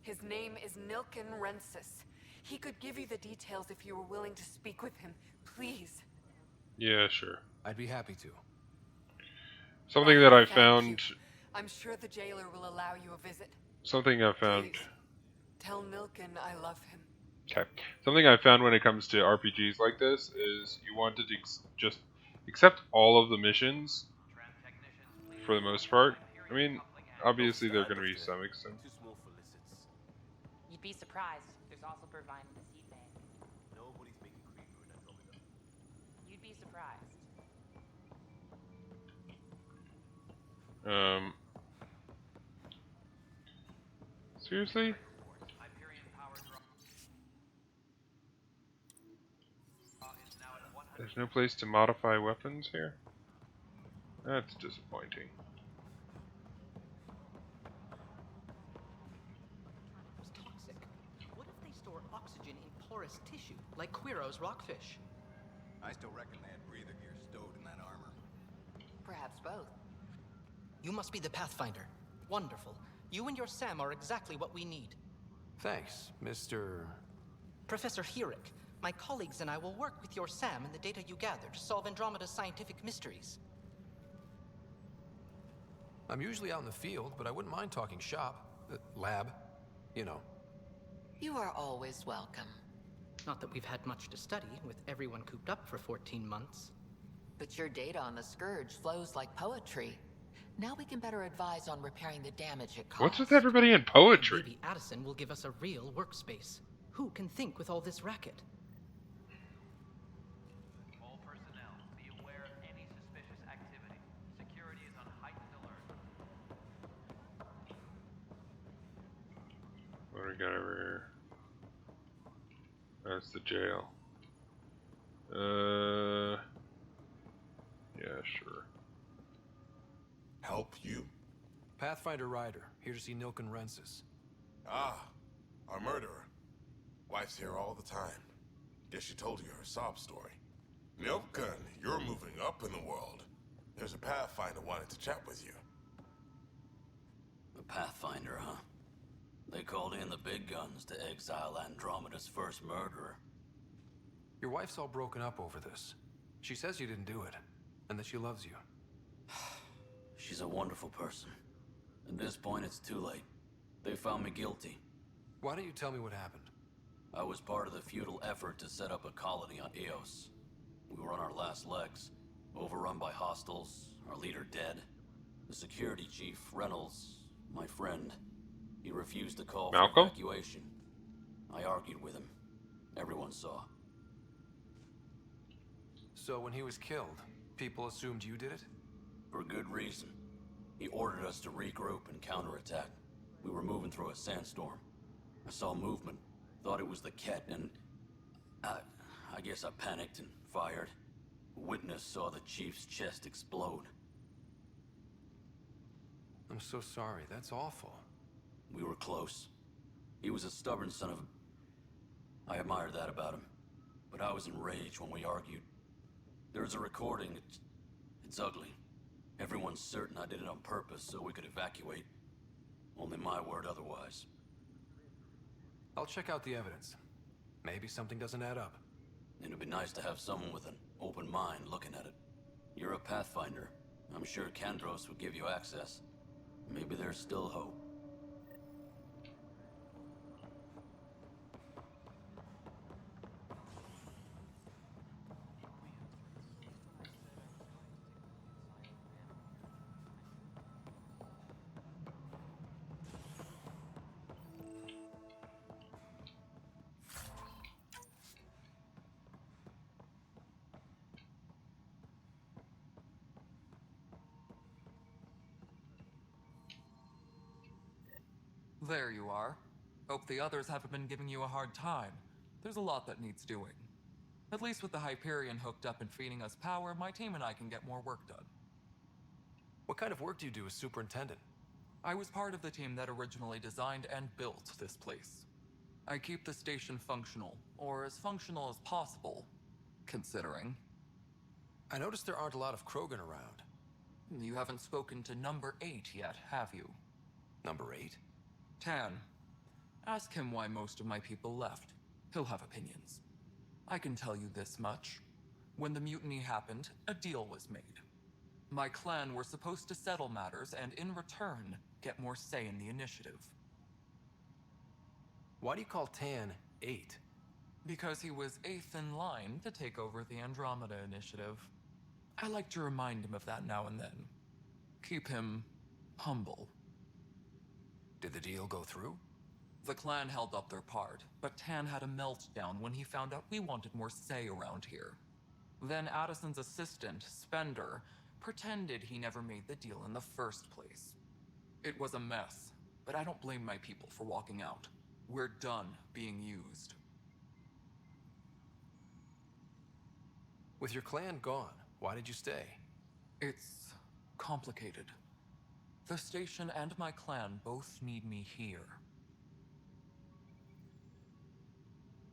His name is Nilken Rensis. He could give you the details if you were willing to speak with him. Please. Yeah, sure. I'd be happy to. Something that I Thank found. you. I'm sure the jailer will allow you a visit. Something I found. Please, tell Nilken I love him. Okay. Something I found when it comes to RPGs like this is you want to just accept all of the missions for the most part. I mean, obviously there are going to be some extent. Too small for lizards. You'd be surprised. There's also purvine in the seed bank. Nobody's making creeper in Andromeda. You'd be surprised. Seriously? There's no place to modify weapons here? That's disappointing. It's toxic. What if they store oxygen in porous tissue, like Quiro's rockfish? I still reckon they had breather gear stowed in that armor. Perhaps both. You must be the Pathfinder. Wonderful. You and your Sam are exactly what we need. Thanks, Mr. Professor Herrick, my colleagues and I will work with your Sam and the data you gather to solve Andromeda's scientific mysteries. I'm usually out in the field, but I wouldn't mind talking shop. Lab. You know. You are always welcome. Not that we've had much to study, with everyone cooped up for 14 months. But your data on the Scourge flows like poetry. Now we can better advise on repairing the damage it caused. What's with everybody in poetry? Maybe Addison will give us a real workspace. Who can think with all this racket? All personnel, be aware of any suspicious activity. Security is on heightened alert. What do we got over here? That's the jail. Yeah, sure. Help you? Pathfinder Ryder, here to see Nilken Rensis. Ah, our murderer. Wife's here all the time. Guess she told you her sob story. Nilken, you're moving up in the world. There's a Pathfinder wanted to chat with you. The Pathfinder, huh? They called in the big guns to exile Andromeda's first murderer. Your wife's all broken up over this. She says you didn't do it, and that she loves you. She's a wonderful person. At this point, it's too late. They found me guilty. Why don't you tell me what happened? I was part of the futile effort to set up a colony on Eos. We were on our last legs, overrun by hostiles, our leader dead. The security chief, Reynolds, my friend, he refused to call for evacuation. I argued with him. Everyone saw. So when he was killed, people assumed you did it? For good reason. He ordered us to regroup and counterattack. We were moving through a sandstorm. I saw movement, thought it was the Ket, and I guess I panicked and fired. A witness saw the chief's chest explode. I'm so sorry, that's awful. We were close. He was a stubborn son of a... I admired that about him. But I was enraged when we argued. There's a recording. It's ugly. Everyone's certain I did it on purpose so we could evacuate. Only my word otherwise. I'll check out the evidence. Maybe something doesn't add up. It'd be nice to have someone with an open mind looking at it. You're a Pathfinder. I'm sure Kandros would give you access. Maybe there's still hope. There you are. Hope the others haven't been giving you a hard time. There's a lot that needs doing. At least with the Hyperion hooked up and feeding us power, my team and I can get more work done. What kind of work do you do as superintendent? I was part of the team that originally designed and built this place. I keep the station functional, or as functional as possible, considering. I noticed there aren't a lot of Krogan around. You haven't spoken to number 8 yet, have you? Number 8? Tan. Ask him why most of my people left. He'll have opinions. I can tell you this much. When the mutiny happened, a deal was made. My clan were supposed to settle matters and, in return, get more say in the initiative. Why do you call Tan 8? Because he was 8th in line to take over the Andromeda initiative. I like to remind him of that now and then. Keep him humble. Did the deal go through? The clan held up their part, but Tan had a meltdown when he found out we wanted more say around here. Then Addison's assistant, Spender, pretended he never made the deal in the first place. It was a mess, but I don't blame my people for walking out. We're done being used. With your clan gone, why did you stay? It's complicated. The station and my clan both need me here.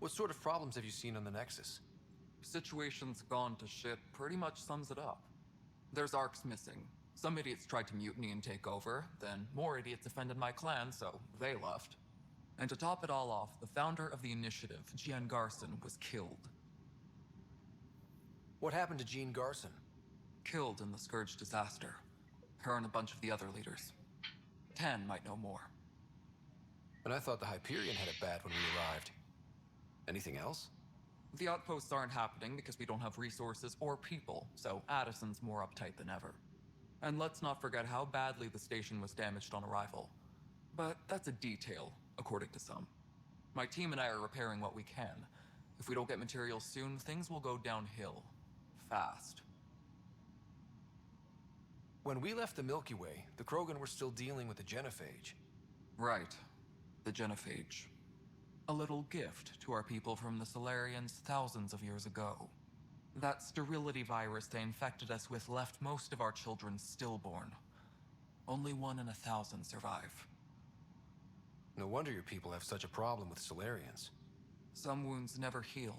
What sort of problems have you seen on the Nexus? Situation's gone to shit pretty much sums it up. There's ARCs missing. Some idiots tried to mutiny and take over, then more idiots offended my clan, so they left. And to top it all off, the founder of the initiative, Jean Garson, was killed. What happened to Jean Garson? Killed in the Scourge disaster. Her and a bunch of the other leaders. Tan might know more. And I thought the Hyperion had it bad when we arrived. Anything else? The outposts aren't happening because we don't have resources or people, so Addison's more uptight than ever. And let's not forget how badly the station was damaged on arrival. But that's a detail, according to some. My team and I are repairing what we can. If we don't get materials soon, things will go downhill. Fast. When we left the Milky Way, the Krogan were still dealing with the genophage. Right. The genophage. A little gift to our people from the Solarians thousands of years ago. That sterility virus they infected us with left most of our children stillborn. Only 1 in 1,000 survive. No wonder your people have such a problem with Solarians. Some wounds never heal.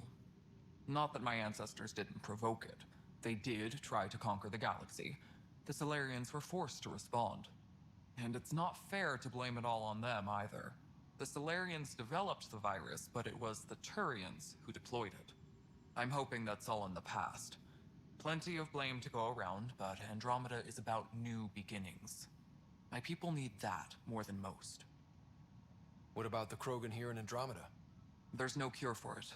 Not that my ancestors didn't provoke it. They did try to conquer the galaxy. The Solarians were forced to respond. And it's not fair to blame it all on them either. The Solarians developed the virus, but it was the Turians who deployed it. I'm hoping that's all in the past. Plenty of blame to go around, but Andromeda is about new beginnings. My people need that more than most. What about the Krogan here in Andromeda? There's no cure for it.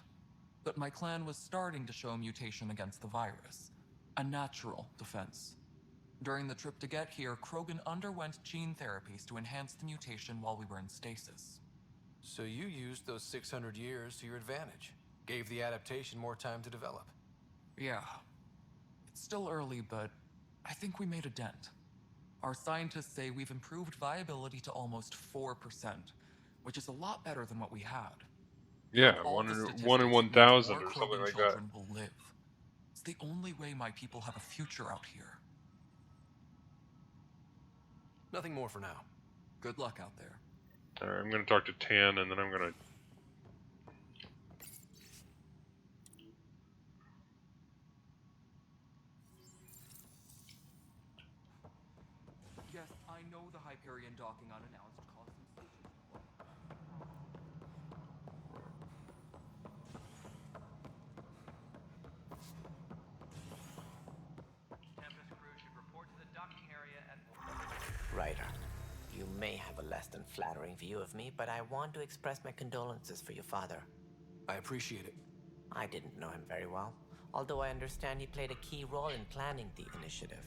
But my clan was starting to show a mutation against the virus. A natural defense. During the trip to get here, Krogan underwent gene therapies to enhance the mutation while we were in stasis. So you used those 600 years to your advantage. Gave the adaptation more time to develop. Yeah. It's still early, but I think we made a dent. Our scientists say we've improved viability to almost 4%, which is a lot better than what we had. Yeah, one in 1,000 or something like that. Will live. It's the only way my people have a future out here. Nothing more for now. Good luck out there. Alright, I'm gonna talk to Tan, and then I'm gonna... Yes, I know the Hyperion docking unannounced caused some station. Tempest crew should report to the docking area at... Ryder, you may have a less than flattering view of me, but I want to express my condolences for your father. I appreciate it. I didn't know him very well, although I understand he played a key role in planning the initiative.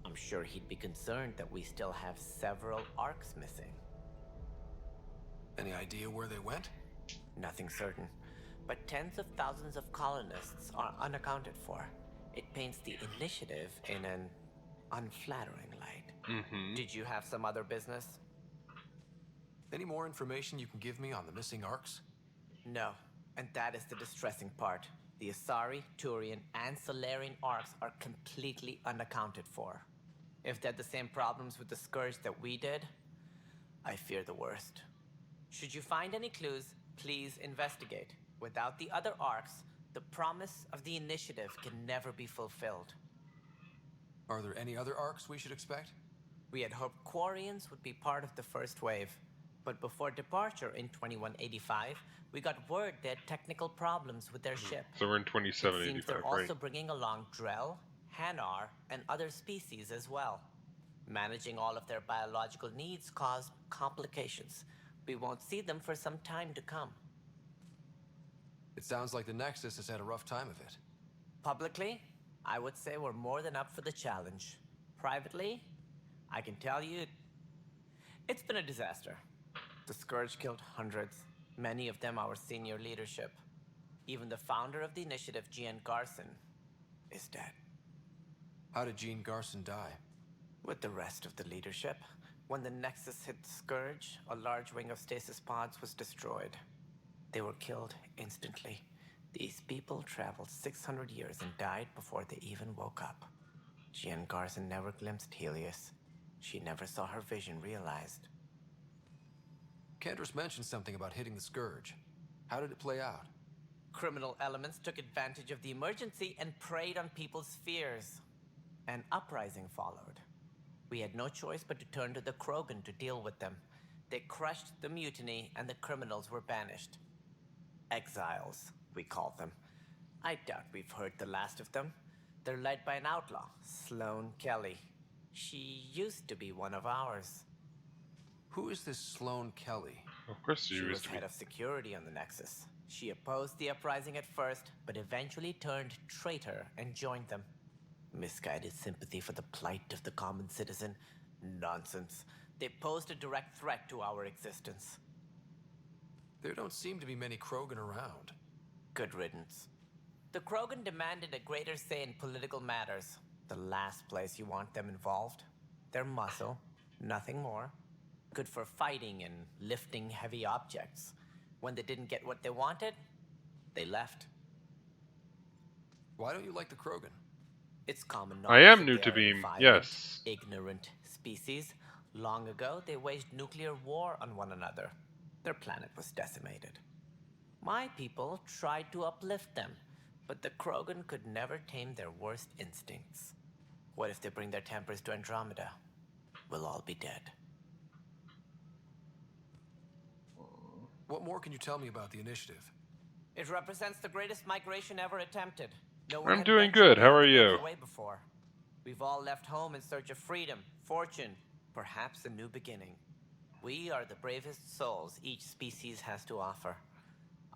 I'm sure he'd be concerned that we still have several ARCs missing. Any idea where they went? Nothing certain, but tens of thousands of colonists are unaccounted for. It paints the initiative in an unflattering light. Did you have some other business? Any more information you can give me on the missing ARCs? No, and that is the distressing part. The Asari, Turian, and Solarian ARCs are completely unaccounted for. If they had the same problems with the Scourge that we did, I fear the worst. Should you find any clues, Please investigate. Without the other arcs, the promise of the initiative can never be fulfilled. Are there any other arcs we should expect? We had hoped Quarians would be part of the first wave. But before departure in 2185, we got word they had technical problems with their ship. So we're in It 2785, seems they're right? also bringing along Drell, Hanar, and other species as well. Managing all of their biological needs caused complications. We won't see them for some time to come. It sounds like the Nexus has had a rough time of it. Publicly, I would say we're more than up for the challenge. Privately, I can tell you, it's been a disaster. The Scourge killed hundreds, many of them our senior leadership. Even the founder of the initiative, Jean Garson, is dead. How did Jean Garson die? With the rest of the leadership. When the Nexus hit the Scourge, a large wing of stasis pods was destroyed. They were killed instantly. These people traveled 600 years and died before they even woke up. Jean Garson never glimpsed Helios. She never saw her vision realized. Cantor's mentioned something about hitting the Scourge. How did it play out? Criminal elements took advantage of the emergency and preyed on people's fears. An uprising followed. We had no choice but to turn to the Krogan to deal with them. They crushed the mutiny and the criminals were banished. Exiles, we called them. I doubt we've heard the last of them. They're led by an outlaw, Sloane Kelly. She used to be one of ours. Who is this Sloane Kelly? Of course She was head of security on the Nexus. She opposed the uprising at first, but eventually turned traitor and joined them. Misguided sympathy for the plight of the common citizen? Nonsense. They posed a direct threat to our existence. There don't seem to be many Krogan around. Good riddance. The Krogan demanded a greater say in political matters. The last place you want them involved. Their muscle, nothing more. Good for fighting and lifting heavy objects. When they didn't get what they wanted, they left. Why don't you like the Krogan? It's common I knowledge am that new they to are a Beam, violent, yes. ignorant species. Long ago, they waged nuclear war on one another. Their planet was decimated. My people tried to uplift them, but the Krogan could never tame their worst instincts. What if they bring their tempers to Andromeda? We'll all be dead. What more can you tell me about the initiative? It represents the greatest migration ever attempted. No one I'm had doing ventured good. How beyond are the you? Milky Way before. We've all left home in search of freedom, fortune, perhaps a new beginning. We are the bravest souls each species has to offer.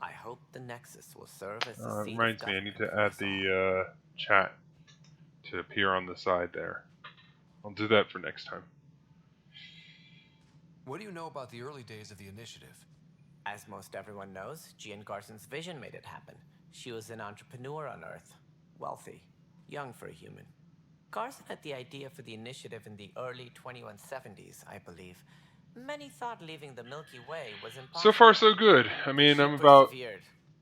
I hope the Nexus will serve as the It seat reminds of me, I need government to for add us all. the chat to appear on the side there. I'll do that for next time. What do you know about the early days of the initiative? As most everyone knows, Jean Garson's vision made it happen. She was an entrepreneur on Earth. Wealthy. Young for a human. Garson had the idea for the initiative in the early 2170s, I believe. Many thought leaving the Milky Way was impossible. So far, so good. I mean, I'm about Persevered.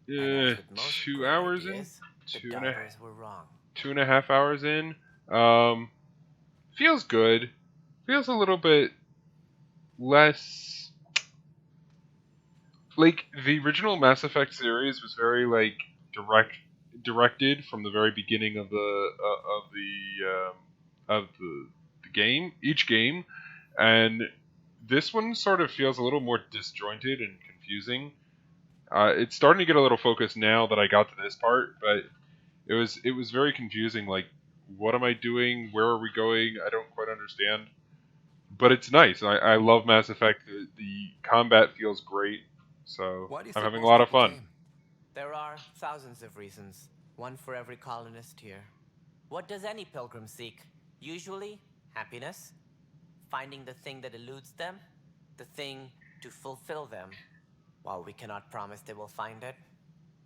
And as with most 2 great hours in. ideas, the doubters were wrong. 2.5 hours in. Feels good. Feels a little bit less. Like the original Mass Effect series was very like directed from the very beginning of the game, each game, and this one sort of feels a little more disjointed and confusing. It's starting to get a little focus now that I got to this part, but it was very confusing. Like, what am I doing? Where are we going? I don't quite understand. But it's nice. I love Mass Effect. The combat feels great, so I'm having a lot of fun. There are thousands of reasons, one for every colonist here. What does any pilgrim seek? Usually, happiness, finding the thing that eludes them, the thing to fulfill them. While we cannot promise they will find it,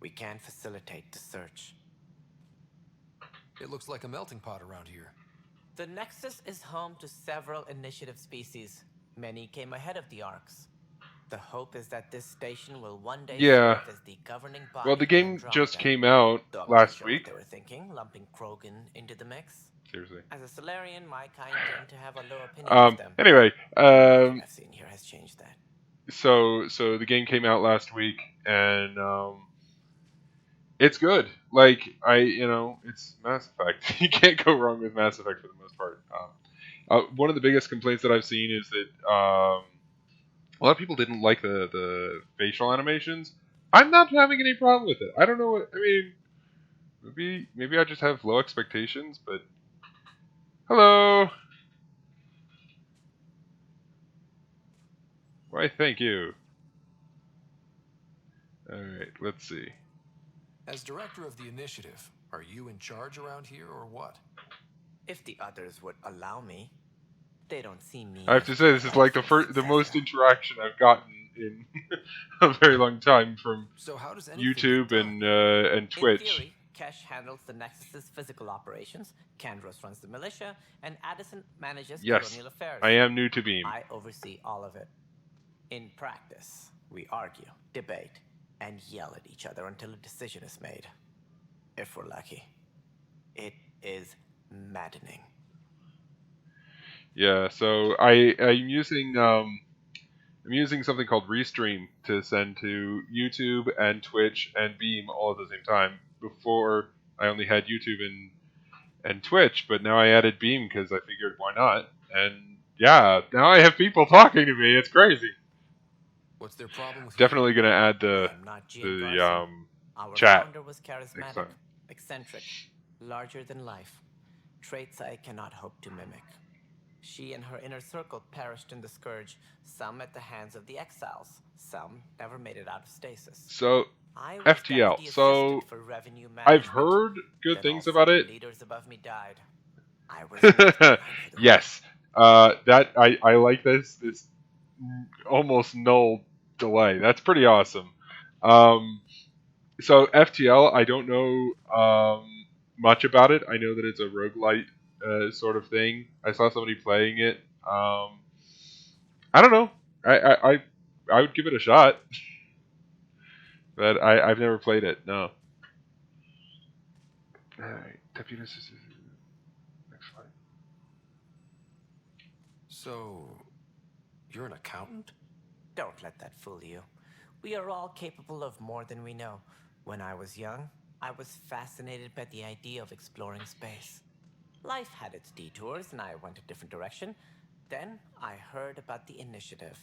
we can facilitate the search. It looks like a melting pot around here. The Nexus is home to several initiative species. Many came ahead of the Arcs. The hope is that this station will one day serve as the governing body. Well, the game of just Andromeda. came out Dogs last show week. What they were thinking, lumping Krogan into the mix. Seriously. As a Solarian, my kind tend to have a low opinion of them. Anyway, Nothing I've seen here has changed that. So the game came out last week, and it's good. Like it's Mass Effect. You can't go wrong with Mass Effect for the most part. One of the biggest complaints that I've seen is that a lot of people didn't like the facial animations. I'm not having any problem with it. I don't know what I mean. Maybe I just have low expectations, but hello. Why, thank you. All right, let's see. As director of the initiative, are you in charge around here or what? If the others would allow me. They don't see me. I have to say, this is like the most interaction I've gotten in a very long time from YouTube and Twitch. In theory, Kesh handles the Nexus's physical operations, Kandros runs the militia, and Addison manages colonial affairs. I am new to Beam. I oversee all of it. In practice, we argue, debate, and yell at each other until a decision is made. If we're lucky. It is maddening. Yeah, so I'm using something called Restream to send to YouTube and Twitch and Beam all at the same time. Before I only had YouTube and Twitch, but now I added Beam because I figured why not. And yeah, now I have people talking to me. It's crazy. What's their problem with Definitely gonna add the Our chat. founder was charismatic, eccentric, larger than life. Traits I cannot hope to mimic. She and her inner circle perished in the Scourge, some at the hands of the Exiles, some never made it out of stasis. So, I was FTL. deputy So, assistant for revenue I've management. heard good Then things all about 7 it. leaders above me died. I was left behind for the Yes. That I like this almost null delay. That's pretty awesome. So FTL, I don't know much about it. I know that it's a roguelite sort of thing. I saw somebody playing it. I don't know. I would give it a shot, but I've never played it. No. All right, deputy assistant. Next slide. So, you're an accountant? Don't let that fool you. We are all capable of more than we know. When I was young, I was fascinated by the idea of exploring space. Life had its detours and I went a different direction. Then I heard about the initiative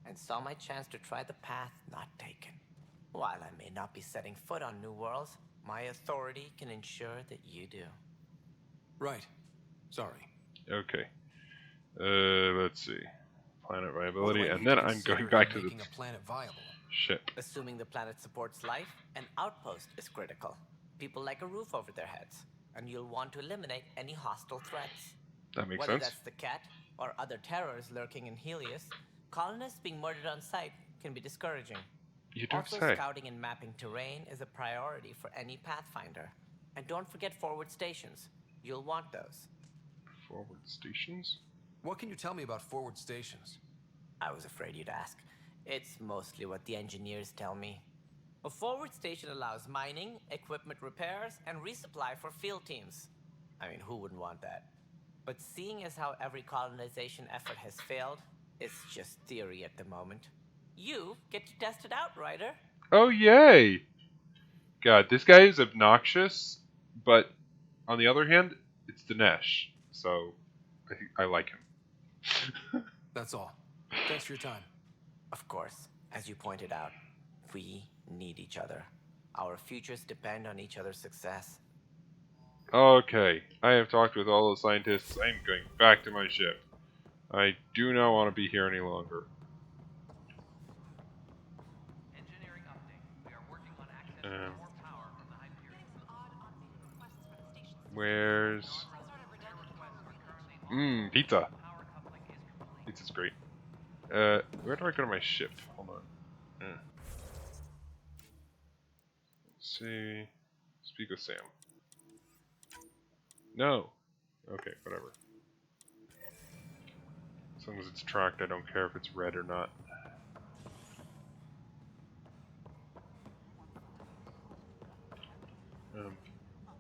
and saw my chance to try the path not taken. While I may not be setting foot on new worlds, my authority can ensure that you do. Right. Sorry. Okay. Let's see. Planet viability, and then I'm going back to the planet viable. ship. Assuming the planet supports life, an outpost is critical. People like a roof over their heads, and you'll want to eliminate any hostile threats. That makes Whether sense. that's the cat or other terrors lurking in Helios, colonists being murdered on sight can be discouraging. You don't Also, say. scouting and mapping terrain is a priority for any Pathfinder. And don't forget forward stations. You'll want those. Forward stations? What can you tell me about forward stations? I was afraid you'd ask. It's mostly what the engineers tell me. A forward station allows mining, equipment repairs, and resupply for field teams. I mean, who wouldn't want that? But seeing as how every colonization effort has failed, it's just theory at the moment. You get to test it out, Ryder. Oh, yay! God, this guy is obnoxious, but on the other hand, it's Dinesh, so I like him. That's all. Thanks for your time. Of course, as you pointed out, we need each other. Our futures depend on each other's success. Okay, I have talked with all the scientists. I'm going back to my ship. I do not want to be here any longer. Engineering update. We are working on accessing more power from the Hyperion. Where's... pizza. Pizza's great. Where do I go to my ship? Hold on. Let's see. Speak with Sam. No. Okay, whatever. As long as it's tracked, I don't care if it's red or not.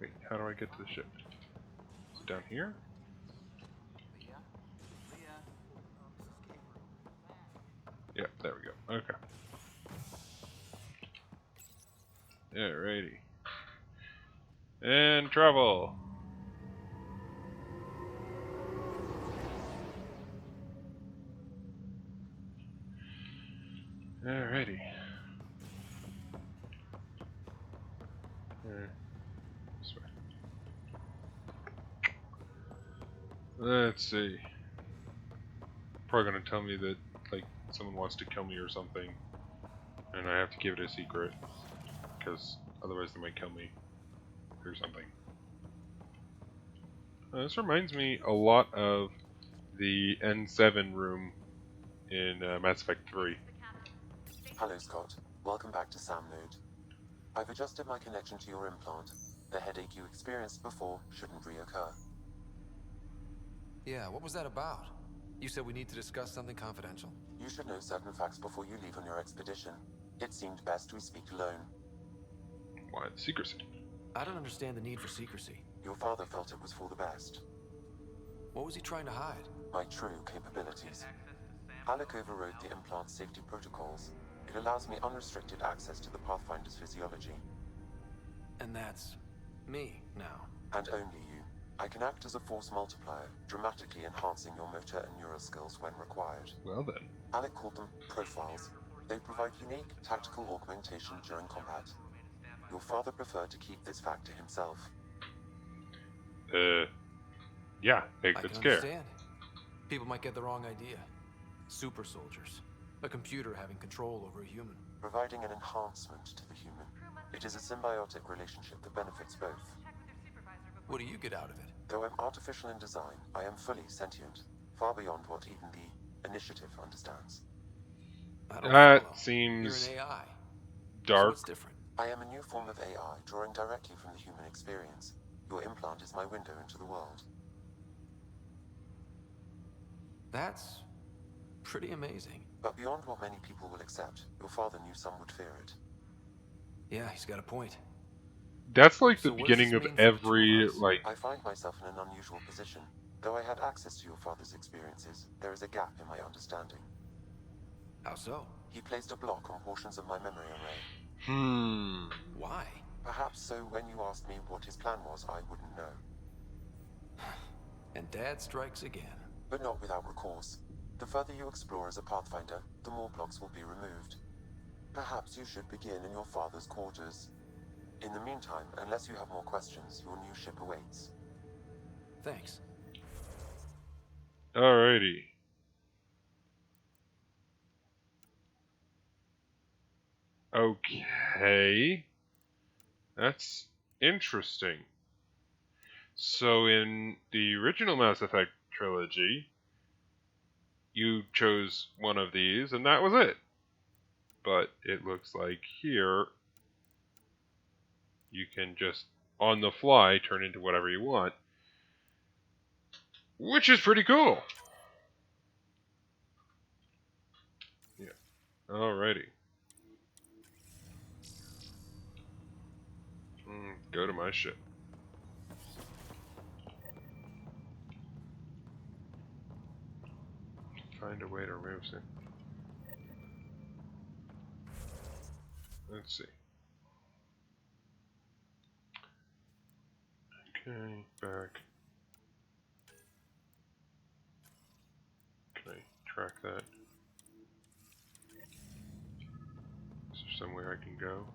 Wait, how do I get to the ship? Is it down here? Yeah, there we go. Okay. Alrighty. And travel. Alrighty. This way. Let's see. Probably gonna tell me that like someone wants to kill me or something, and I have to give it a secret, because otherwise they might kill me or something. This reminds me a lot of the N7 room in Mass Effect 3. Hello, Scott. Welcome back to Sam Node. I've adjusted my connection to your implant. The headache you experienced before shouldn't reoccur. Yeah, what was that about? You said we need to discuss something confidential. You should know certain facts before you leave on your expedition. It seemed best we speak alone. Why the secrecy? I don't understand the need for secrecy. Your father felt it was for the best. What was he trying to hide? My true capabilities. Alec overrode the implant's safety protocols. It allows me unrestricted access to the Pathfinder's physiology. And that's me now. And only you. I can act as a force multiplier, dramatically enhancing your motor and neural skills when required. Well then. Alec called them profiles. They provide unique tactical augmentation during combat. Your father preferred to keep this fact to himself. Yeah, it's scary. Understand. People might get the wrong idea. Super soldiers. A computer having control over a human. Providing an enhancement to the human. It is a symbiotic relationship that benefits both. What do you get out of it? Though I'm artificial in design, I am fully sentient, far beyond what even the Initiative understands. That seems You're an AI. dark. So what's different? I am a new form of AI, drawing directly from the human experience. Your implant is my window into the world. That's pretty amazing. But beyond what many people will accept, your father knew some would fear it. Yeah, he's got a point. That's like the So what does beginning this of mean for the two every, of us? like... I find myself in an unusual position. Though I had access to your father's experiences, there is a gap in my understanding. How so? He placed a block on portions of my memory array. Why? Perhaps so when you asked me what his plan was, I wouldn't know. And Dad strikes again. But not without recourse. The further you explore as a Pathfinder, the more blocks will be removed. Perhaps you should begin in your father's quarters. In the meantime, unless you have more questions, your new ship awaits. Thanks. Alrighty. Okay. That's interesting. So in the original Mass Effect trilogy, you chose one of these and that was it. But it looks like here, you can just, on the fly, turn into whatever you want. Which is pretty cool. Yeah. Alrighty. Go to my ship. Find a way to remove it. Let's see. Okay, back. Can I track that? Is there somewhere I can go?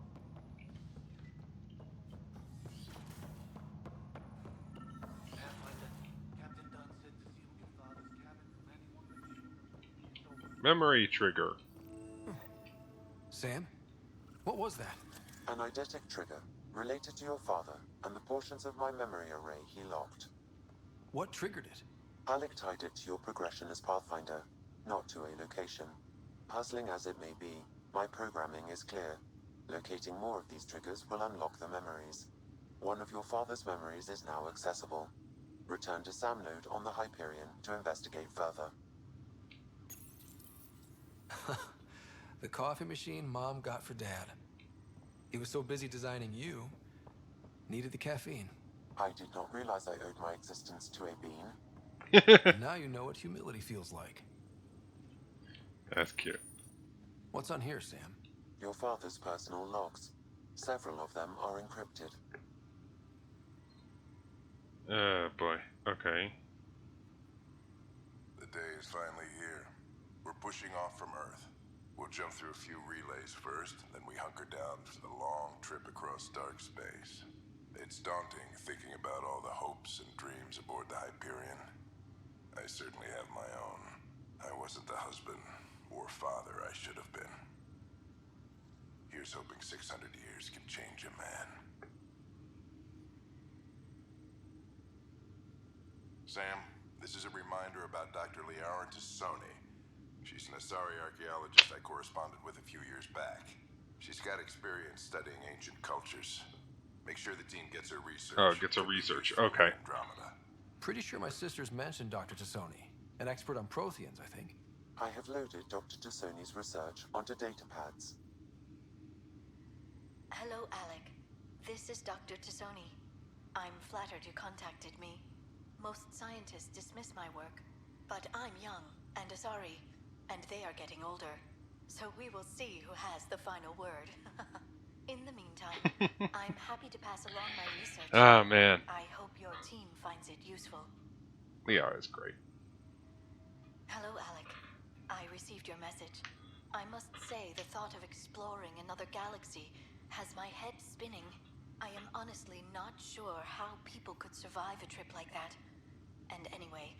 Memory trigger. Sam? What was that? An eidetic trigger, related to your father, and the portions of my memory array he locked. What triggered it? Alec tied it to your progression as Pathfinder, not to a location. Puzzling as it may be, my programming is clear. Locating more of these triggers will unlock the memories. One of your father's memories is now accessible. Return to Sam Node on the Hyperion to investigate further. The coffee machine Mom got for Dad. He was so busy designing you, needed the caffeine. I did not realize I owed my existence to a bean. And now you know what humility feels like. That's cute. What's on here, Sam? Your father's personal logs. Several of them are encrypted. Boy. Okay. The day is finally here. We're pushing off from Earth. We'll jump through a few relays first, then we hunker down for the long trip across dark space. It's daunting thinking about all the hopes and dreams aboard the Hyperion. I certainly have my own. I wasn't the husband or father I should have been. Here's hoping 600 years can change a man. Sam, this is a reminder about Dr. Liara Tassoni. She's an Asari archaeologist I corresponded with a few years back. She's got experience studying ancient cultures. Make sure the team gets her research. Oh, gets her research. Okay. Andromeda. Pretty sure my sister's mentioned Dr. Tassoni. An expert on Protheans, I think. I have loaded Dr. Tassoni's research onto datapads. Hello, Alec. This is Dr. Tassoni. I'm flattered you contacted me. Most scientists dismiss my work, but I'm young and Asari, and they are getting older. So we will see who has the final word. In the meantime, I'm happy to pass along my research. Ah, man. I hope your team finds it useful. Liara is great. Hello, Alec. I received your message. I must say the thought of exploring another galaxy has my head spinning. I am honestly not sure how people could survive a trip like that. And anyway,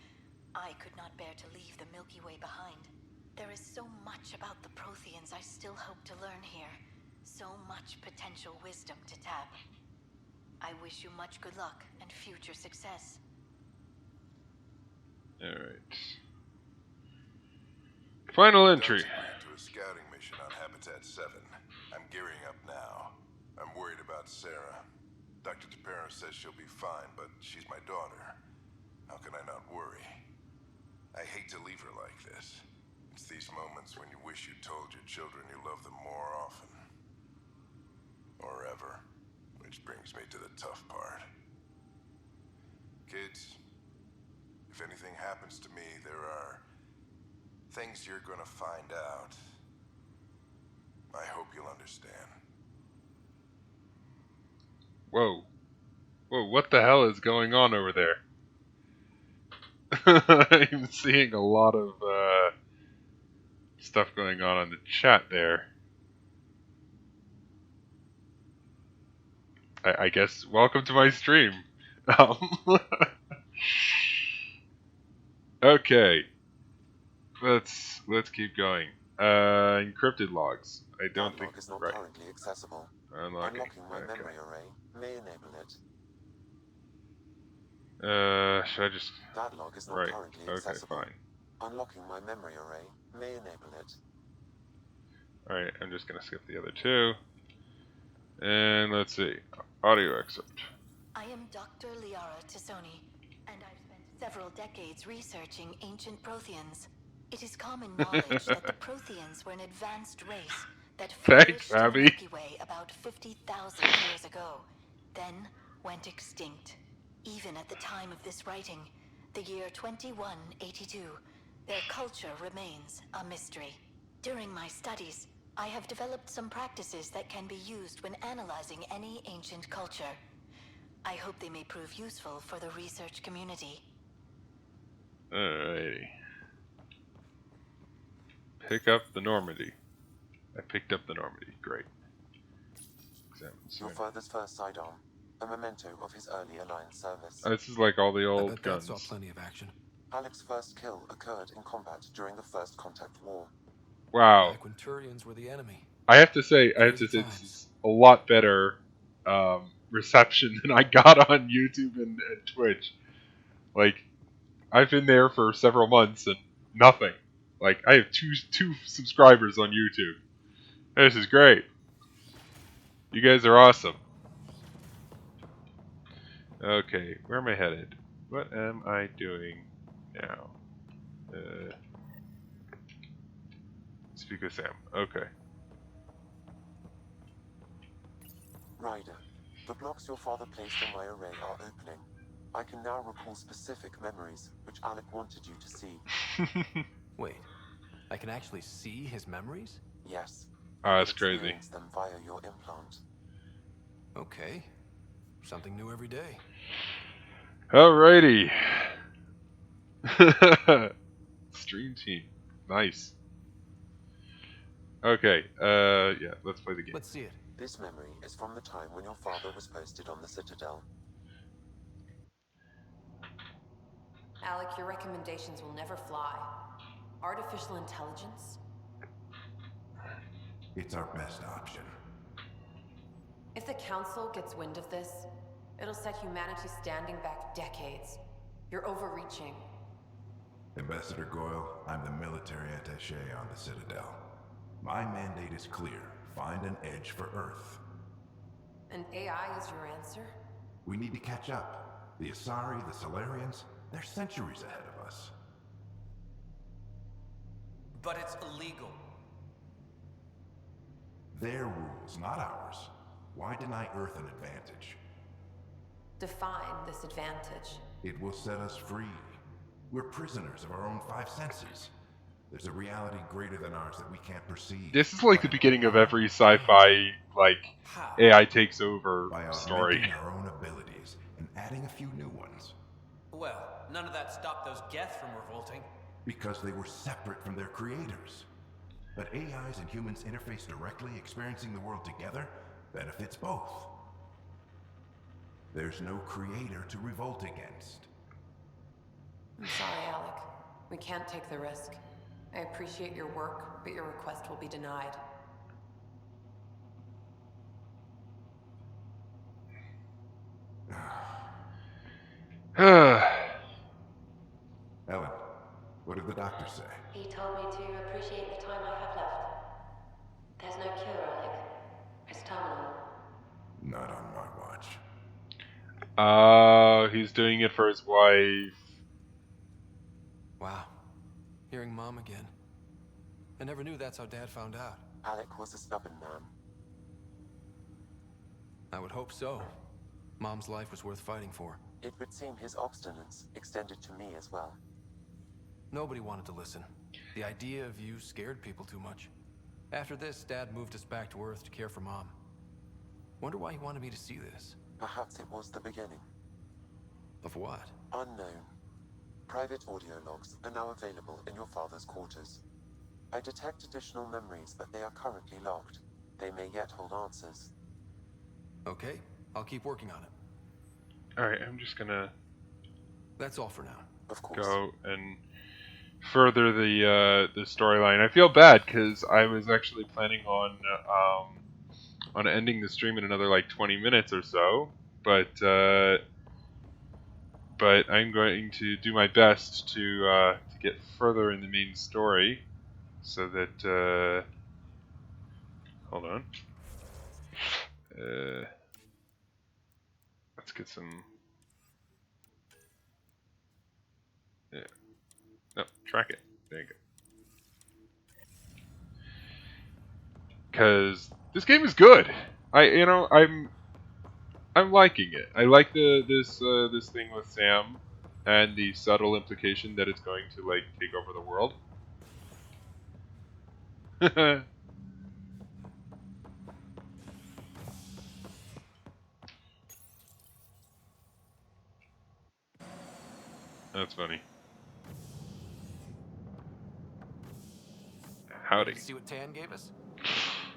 I could not bear to leave the Milky Way behind. There is so much about the Protheans I still hope to learn here. So much potential wisdom to tap. I wish you much good luck and future success. Alright. Final entry. To a scouting mission on Habitat 7. I'm gearing up now. I'm worried about Sarah. Dr. Tapero says she'll be fine, but she's my daughter. How can I not worry? I hate to leave her like this. It's these moments when you wish you told your children you love them more often. Or ever. Which brings me to the tough part. Kids, if anything happens to me, there are things you're gonna find out. I hope you'll understand. Whoa. Whoa, what the hell is going on over there? I'm seeing a lot of stuff going on in the chat there. I guess welcome to my stream. Okay. Let's keep going. Encrypted logs. I don't think is not right. currently accessible. Unlocking. Unlocking my Okay. memory array may enable it. Should I just... That log is not right. currently Okay, accessible. fine. Unlocking my memory array may enable it. Alright, I'm just gonna skip the other two. And let's see. Audio excerpt. I am Dr. Liara Tassoni, and I've spent several decades researching ancient Protheans. It is common knowledge that the Protheans were an advanced race that flourished in the Abby. Milky Way about 50,000 years ago, then went extinct. Even at the time of this writing, the year 2182, their culture remains a mystery. During my studies, I have developed some practices that can be used when analyzing any ancient culture. I hope they may prove useful for the research community. Alrighty. Pick up the Normandy. I picked up the Normandy. Great. Your father's first sidearm, a memento of his early Alliance service. This is like all the I old bet guns. that saw plenty of action. Alec's first kill occurred in combat during the First Contact War. Wow. Back when Turians were the enemy. I have to say, this is a lot better reception than I got on YouTube and Twitch. Like, I've been there for several months and nothing. Like, I have two subscribers on YouTube. This is great. You guys are awesome. Okay, where am I headed? What am I doing now? Speak with Sam. Okay. Ryder, the blocks your father placed in my array are opening. I can now recall specific memories, which Alec wanted you to see. Wait, I can actually see his memories? Yes. Oh, that's crazy. Experience them via your implant. Okay. Something new every day. Alrighty. Stream team. Nice. Okay, yeah, let's play the game. Let's see it. This memory is from the time when your father was posted on the Citadel. Alec, your recommendations will never fly. Artificial intelligence? It's our best option. If the Council gets wind of this, it'll set humanity standing back decades. You're overreaching. Ambassador Goyle, I'm the military attaché on the Citadel. My mandate is clear. Find an edge for Earth. And AI is your answer? We need to catch up. The Asari, the Solarians, they're centuries ahead of us. But it's illegal. Their rules, not ours. Why deny Earth an advantage? Define this advantage. It will set us free. We're prisoners of our own five senses. There's a reality greater than ours that we can't perceive. This is like the beginning of every sci-fi, like, AI takes over story. By augmenting our own abilities and adding a few new ones. Well, none of that stopped those Geth from revolting. Because they were separate from their creators. But AIs and humans interface directly, experiencing the world together, benefits both. There's no creator to revolt against. I'm sorry, Alec. We can't take the risk. I appreciate your work, but your request will be denied. Ellen, what did the doctor say? He told me to appreciate the time I have left. There's no cure, Alec. It's terminal. Not on my watch. He's doing it for his wife. Wow. Hearing Mom again. I never knew that's how Dad found out. Alec was a stubborn man. I would hope so. Mom's life was worth fighting for. It would seem his obstinance extended to me as well. Nobody wanted to listen. The idea of you scared people too much. After this, Dad moved us back to Earth to care for Mom. Wonder why he wanted me to see this. Perhaps it was the beginning. Of what? Unknown. Private audio logs are now available in your father's quarters. I detect additional memories, but they are currently logged. They may yet hold answers. Okay, I'll keep working on it. Alright, I'm just gonna... That's all for now. Of course. Go and further the storyline. I feel bad, because I was actually planning on ending the stream in another, like, 20 minutes or so. But I'm going to do my best to get further in the main story, so that hold on. Let's get some. Yeah. No, track it. There you go. Because this game is good. I'm liking it. I like this thing with Sam, and the subtle implication that it's going to, like, take over the world. That's funny. Howdy. See what Tan gave us?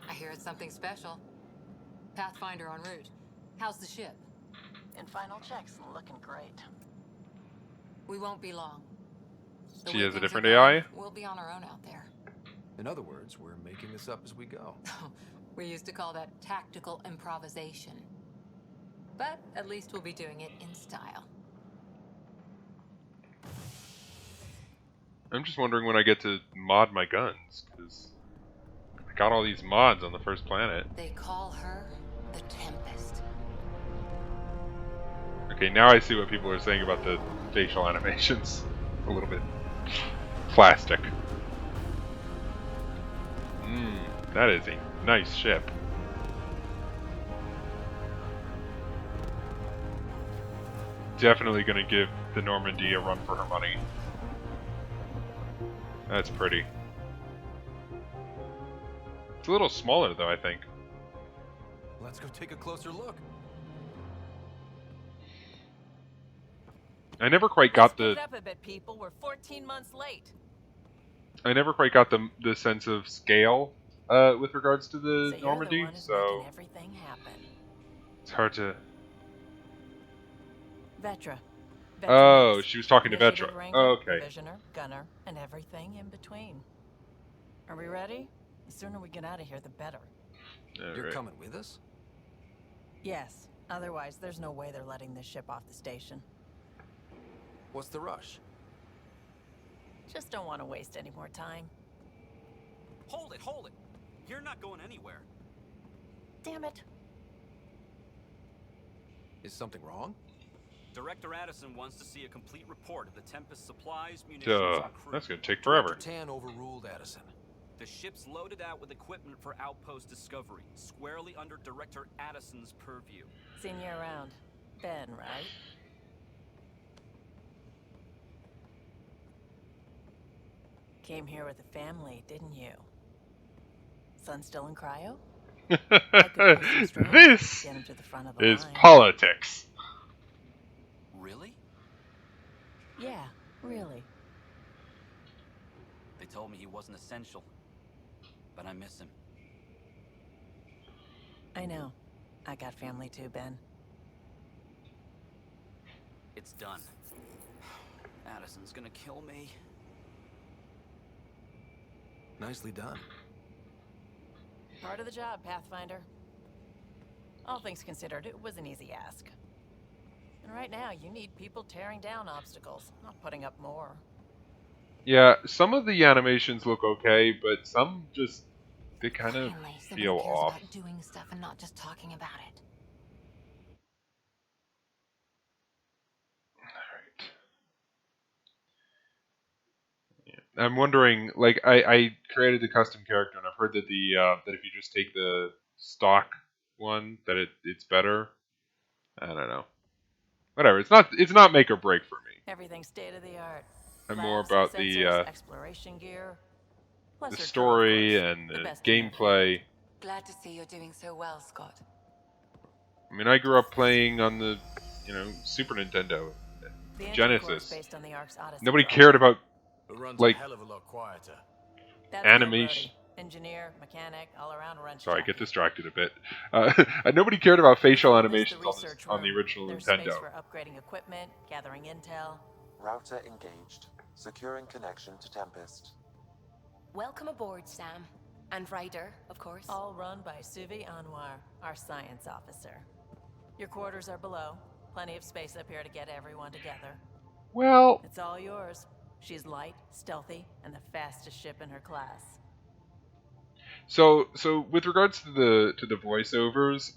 I hear it's something special. Pathfinder en route. How's the ship? In final checks, looking great. We won't be long. She has a different AI? We'll be on our own out there. In other words, we're making this up as we go. We used to call that tactical improvisation. But at least we'll be doing it in style. I'm just wondering when I get to mod my guns, because I got all these mods on the first planet. They call her the Tempest. Okay, now I see what people are saying about the facial animations. A little bit plastic. That is a nice ship. Definitely gonna give the Normandy a run for her money. That's pretty. It's a little smaller though, I think. Let's go take a closer look. I never quite got the. Speed up a bit, people. We're 14 months late. I never quite got the sense of scale with regards to the So Normandy. you're the one who's So making everything happen. it's hard to. Vetra. Oh, Mix. she was talking to Initiative Vetra. Ranger, Oh, okay. Divisioner, Gunner, and everything in between. Are we ready? The sooner we get out of here, the better. You're coming with us? Yes. Otherwise, there's no way they're letting this ship off the station. What's the rush? Just don't want to waste any more time. Hold it, hold it. You're not going anywhere. Damn it. Is something wrong? Director Addison wants to see a complete report of the Tempest supplies, munitions, and crew. That's gonna take forever. Director Tan overruled Addison. The ship's loaded out with equipment for outpost discovery, squarely under Director Addison's purview. Seen you around. Ben, right? Came here with a family, didn't you? Son still in cryo? This Get him to the front of the is line. politics. Really? Yeah, really. They told me he wasn't essential, but I miss him. I know. I got family too, Ben. It's done. Addison's gonna kill me. Nicely done. Part of the job, Pathfinder. All things considered, it was an easy ask. And right now, you need people tearing down obstacles, not putting up more. Yeah, some of the animations look okay, but some just they kind of feel cares off. about doing stuff and not just talking about it. I'm wondering, like, I created the custom character, and I've heard that that if you just take the stock one, that it's better. I don't know. Whatever. It's not make or break for me. Everything state of the art. I'm more Labs, about sensors, exploration gear. the Lesser story crew, of course. and The the best in their gameplay. Glad to see you're doing so well, Scott. I mean, I grew up playing on the, Super Nintendo, The engine core is Genesis. based on the Ark's Odyssey Nobody program. cared about It runs like a hell of a lot quieter. That's animation. Good, Brody. Engineer, mechanic, all-around wrench. Sorry, I jack. get distracted a bit. Nobody cared about facial animations on research the room. original There's Nintendo. space for upgrading equipment, gathering intel. Router engaged. Securing connection to Tempest. Welcome aboard, Sam. And Ryder, of course. All run by Suvi Anwar, our science officer. Your quarters are below. Plenty of space up here to get everyone together. Well, It's all yours. She's light, stealthy, and the fastest ship in her class. so with regards to the voiceovers,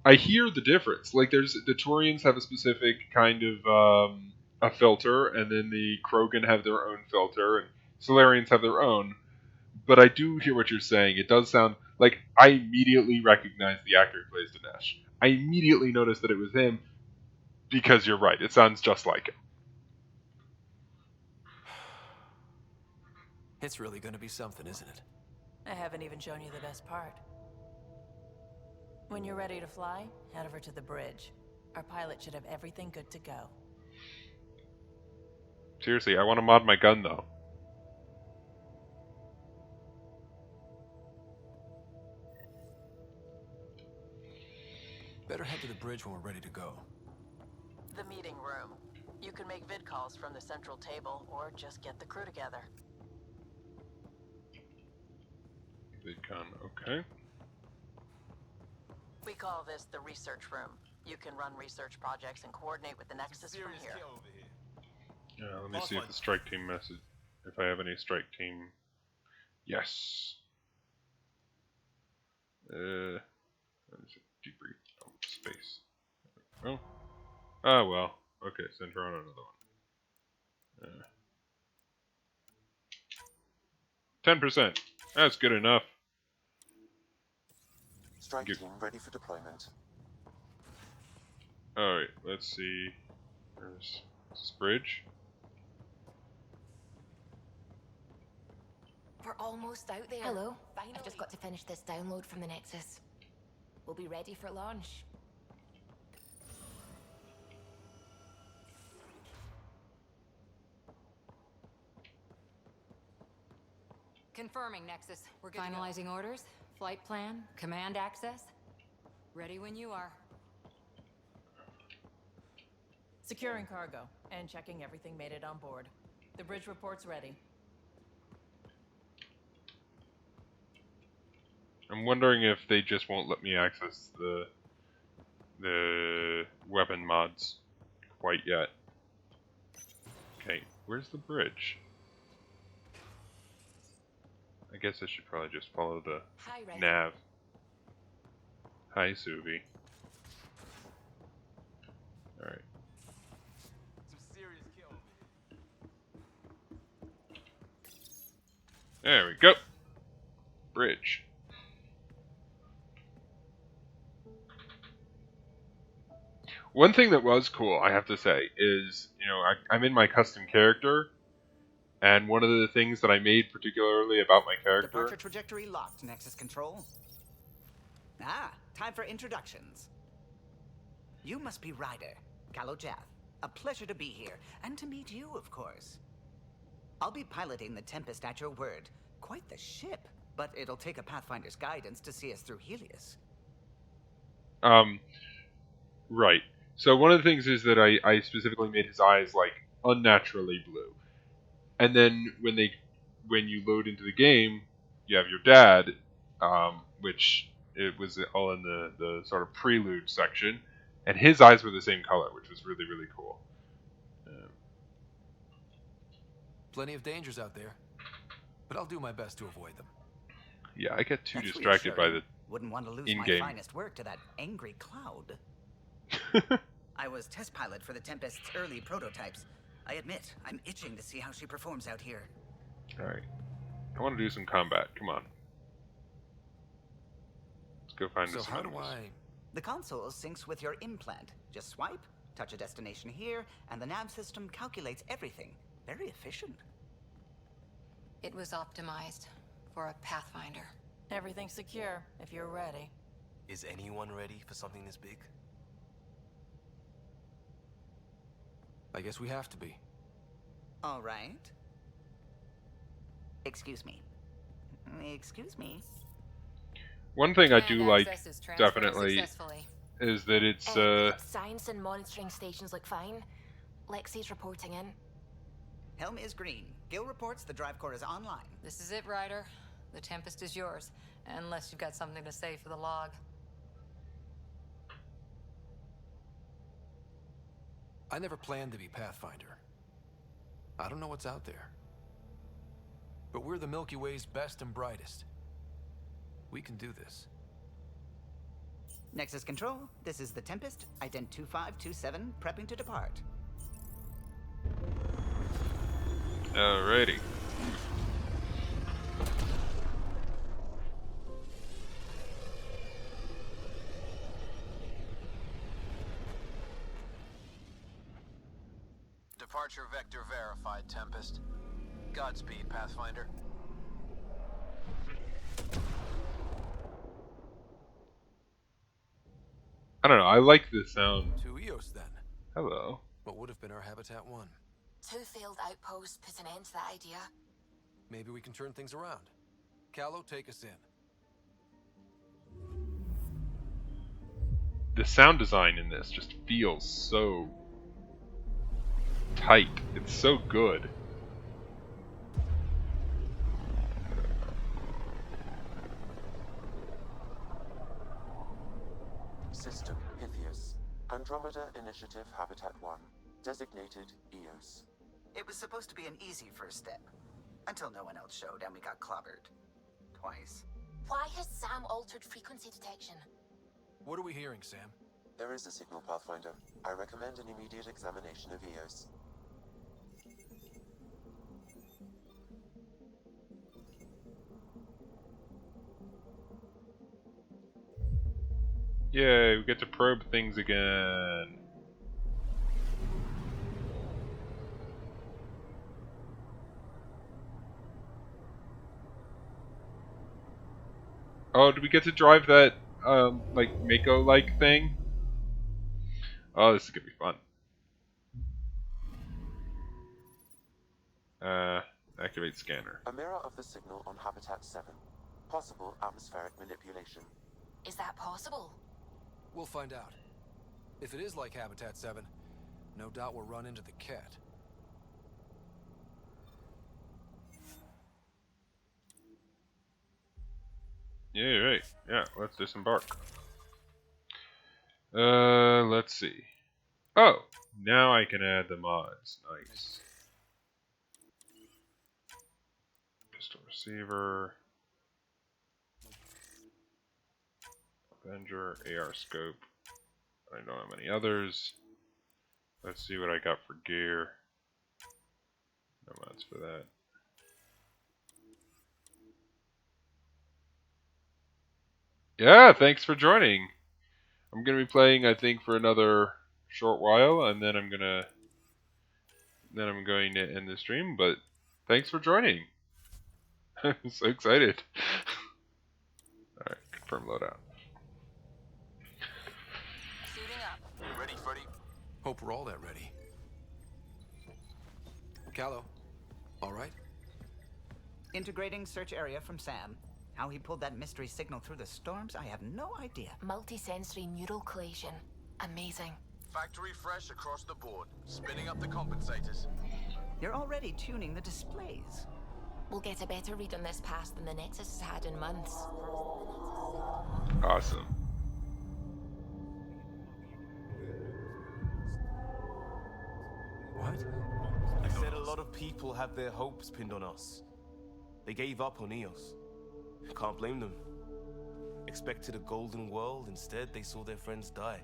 I hear the difference. Like, the Turians have a specific kind of a filter, and then the Krogan have their own filter, and Solarians have their own. But I do hear what you're saying. It does sound like I immediately recognize the actor who plays Dinesh. I immediately noticed that it was him because you're right. It sounds just like him. It's really gonna be something, isn't it? I haven't even shown you the best part. When you're ready to fly, head over to the bridge. Our pilot should have everything good to go. Seriously, I want to mod my gun though. Better head to the bridge when we're ready to go. The meeting room. You can make vid calls from the central table, or just get the crew together. VidCon, okay. We call this the research room. You can run research projects and coordinate with the Nexus from here. Yeah, let me see if the strike team message. If I have any strike team. Yes. Let me see. Debrief. Oh, space. Oh. Ah, well. Okay, send her on another one. 10%. That's good enough. Strike team ready for deployment. Alright, let's see. There's this bridge. We're almost out there. Hello. Finally. I've just got to finish this download from the Nexus. We'll be ready for launch. Confirming, Nexus. We're good. Finalizing orders, flight plan, command access. Ready when you are. Securing cargo and checking everything made it on board. The bridge report's ready. I'm wondering if they just won't let me access the weapon mods quite yet. Okay, where's the bridge? I guess I should probably just follow the nav. Hi, Suvi. Alright. There we go. Bridge. One thing that was cool, I have to say, is, you know, I'm in my custom character, and one of the things that I made particularly about my character... Departure trajectory locked, Nexus Control. Ah, time for introductions. You must be Ryder, Kalojath. A pleasure to be here, and to meet you, of course. I'll be piloting the Tempest at your word. Quite the ship, but it'll take a Pathfinder's guidance to see us through Helios. Right. So one of the things is that I specifically made his eyes, like, unnaturally blue. And then when you load into the game, you have your dad, which it was all in the sort of prelude section, and his eyes were the same color, which was really, really cool. Plenty of dangers out there, but I'll do my best to avoid them. Yeah, I get too That's distracted by the Wouldn't want to lose in-game. my finest work to that angry cloud. I was test pilot for the Tempest's early prototypes. I admit, I'm itching to see how she performs out here. Alright. I want to do some combat. Come on. Let's go find some enemies. The console syncs with your implant. Just swipe, touch a destination here, and the nav system calculates everything. Very efficient. It was optimized for a Pathfinder. Everything's secure, if you're ready. Is anyone ready for something this big? I guess we have to be. All right. Excuse me. Excuse me. One thing I do like, definitely, is that it's, Science and monitoring stations look fine. Lexi's reporting in. Helm is green. Gil reports the drive core is online. This is it, Ryder. The Tempest is yours, unless you've got something to say for the log. I never planned to be Pathfinder. I don't know what's out there. But we're the Milky Way's best and brightest. We can do this. Nexus Control, this is the Tempest, ident 2527, prepping to depart. Alrighty. Departure vector verified, Tempest. Godspeed, Pathfinder. I don't know, I like the sound. To Eos, then. Hello. What would have been our Habitat 1? 2 failed outposts put an end to that idea. Maybe we can turn things around. Callow, take us in. The sound design in this just feels so tight. It's so good. System Pythias. Andromeda Initiative Habitat 1. Designated Eos. It was supposed to be an easy first step. Until no one else showed and we got clobbered. Twice. Why has Sam altered frequency detection? What are we hearing, Sam? There is a signal, Pathfinder. I recommend an immediate examination of Eos. Yay, we get to probe things again. Oh, do we get to drive that, like, Mako-like thing? Oh, this is gonna be fun. Activate scanner. A mirror of the signal on Habitat 7. Possible atmospheric manipulation. Is that possible? We'll find out. If it is like Habitat 7, no doubt we'll run into the cat. Yeah, right. Yeah, let's disembark. Let's see. Oh, now I can add the mods. Nice. Pistol receiver. Avenger, AR scope. I don't have any others. Let's see what I got for gear. No mods for that. Yeah, thanks for joining. I'm gonna be playing, I think, for another short while, and then I'm going to end the stream. But thanks for joining. I'm so excited. All right, confirm loadout. Suiting up. Ready, Freddy? Hope we're all that ready. Callow, all right? Integrating search area from Sam. How he pulled that mystery signal through the storms, I have no idea. Multi-sensory neural collation. Amazing. Factory fresh across the board. Spinning up the compensators. You're already tuning the displays. We'll get a better read on this pass than the Nexus has had in months. Awesome. What? I said a lot of people have their hopes pinned on us. They gave up on EOS. Can't blame them. Expected a golden world, instead they saw their friends die.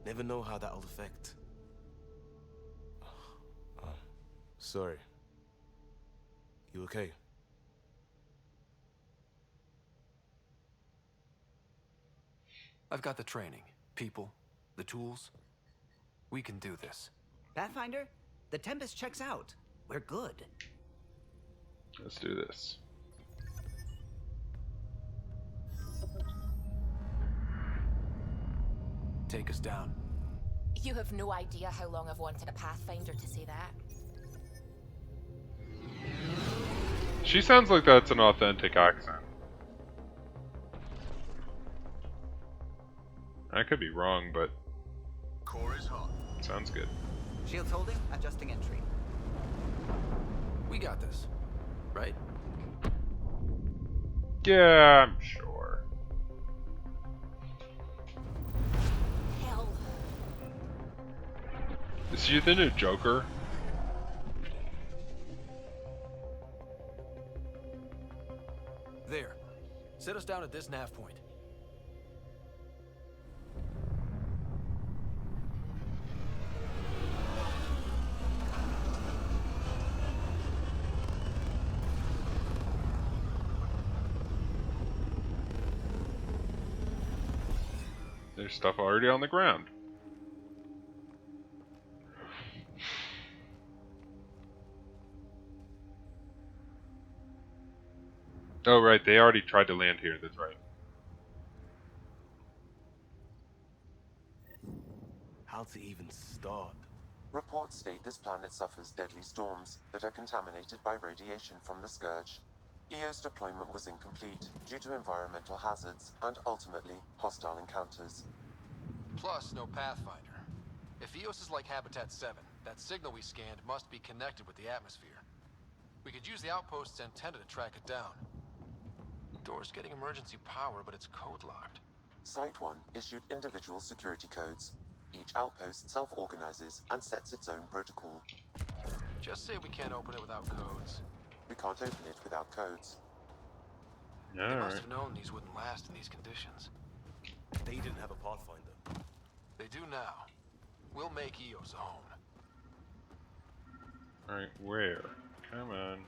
Never know how that'll affect. Sorry. You okay? I've got the training, people, the tools. We can do this. Pathfinder, the Tempest checks out. We're good. Let's do this. Take us down. You have no idea how long I've wanted a Pathfinder to say that. She sounds like that's an authentic accent. I could be wrong, but Core is hot. Sounds good. Shields holding, adjusting entry. We got this, right? Yeah, I'm sure. Hell. Is she the new Joker? There. Set us down at this nav point. There's stuff already on the ground. Oh, right, they already tried to land here, that's right. How to even start? Reports state this planet suffers deadly storms that are contaminated by radiation from the Scourge. EO's deployment was incomplete due to environmental hazards and ultimately hostile encounters. Plus, no Pathfinder. If EOS is like Habitat 7, that signal we scanned must be connected with the atmosphere. We could use the outpost's antenna to track it down. Door's getting emergency power, but it's code-locked. Site 1 issued individual security codes. Each outpost self-organizes and sets its own protocol. Just say we can't open it without codes. We can't open it without codes. They must have known these wouldn't last in these conditions. They didn't have a Pathfinder. They do now. We'll make EOS a home. Alright, where? Come on.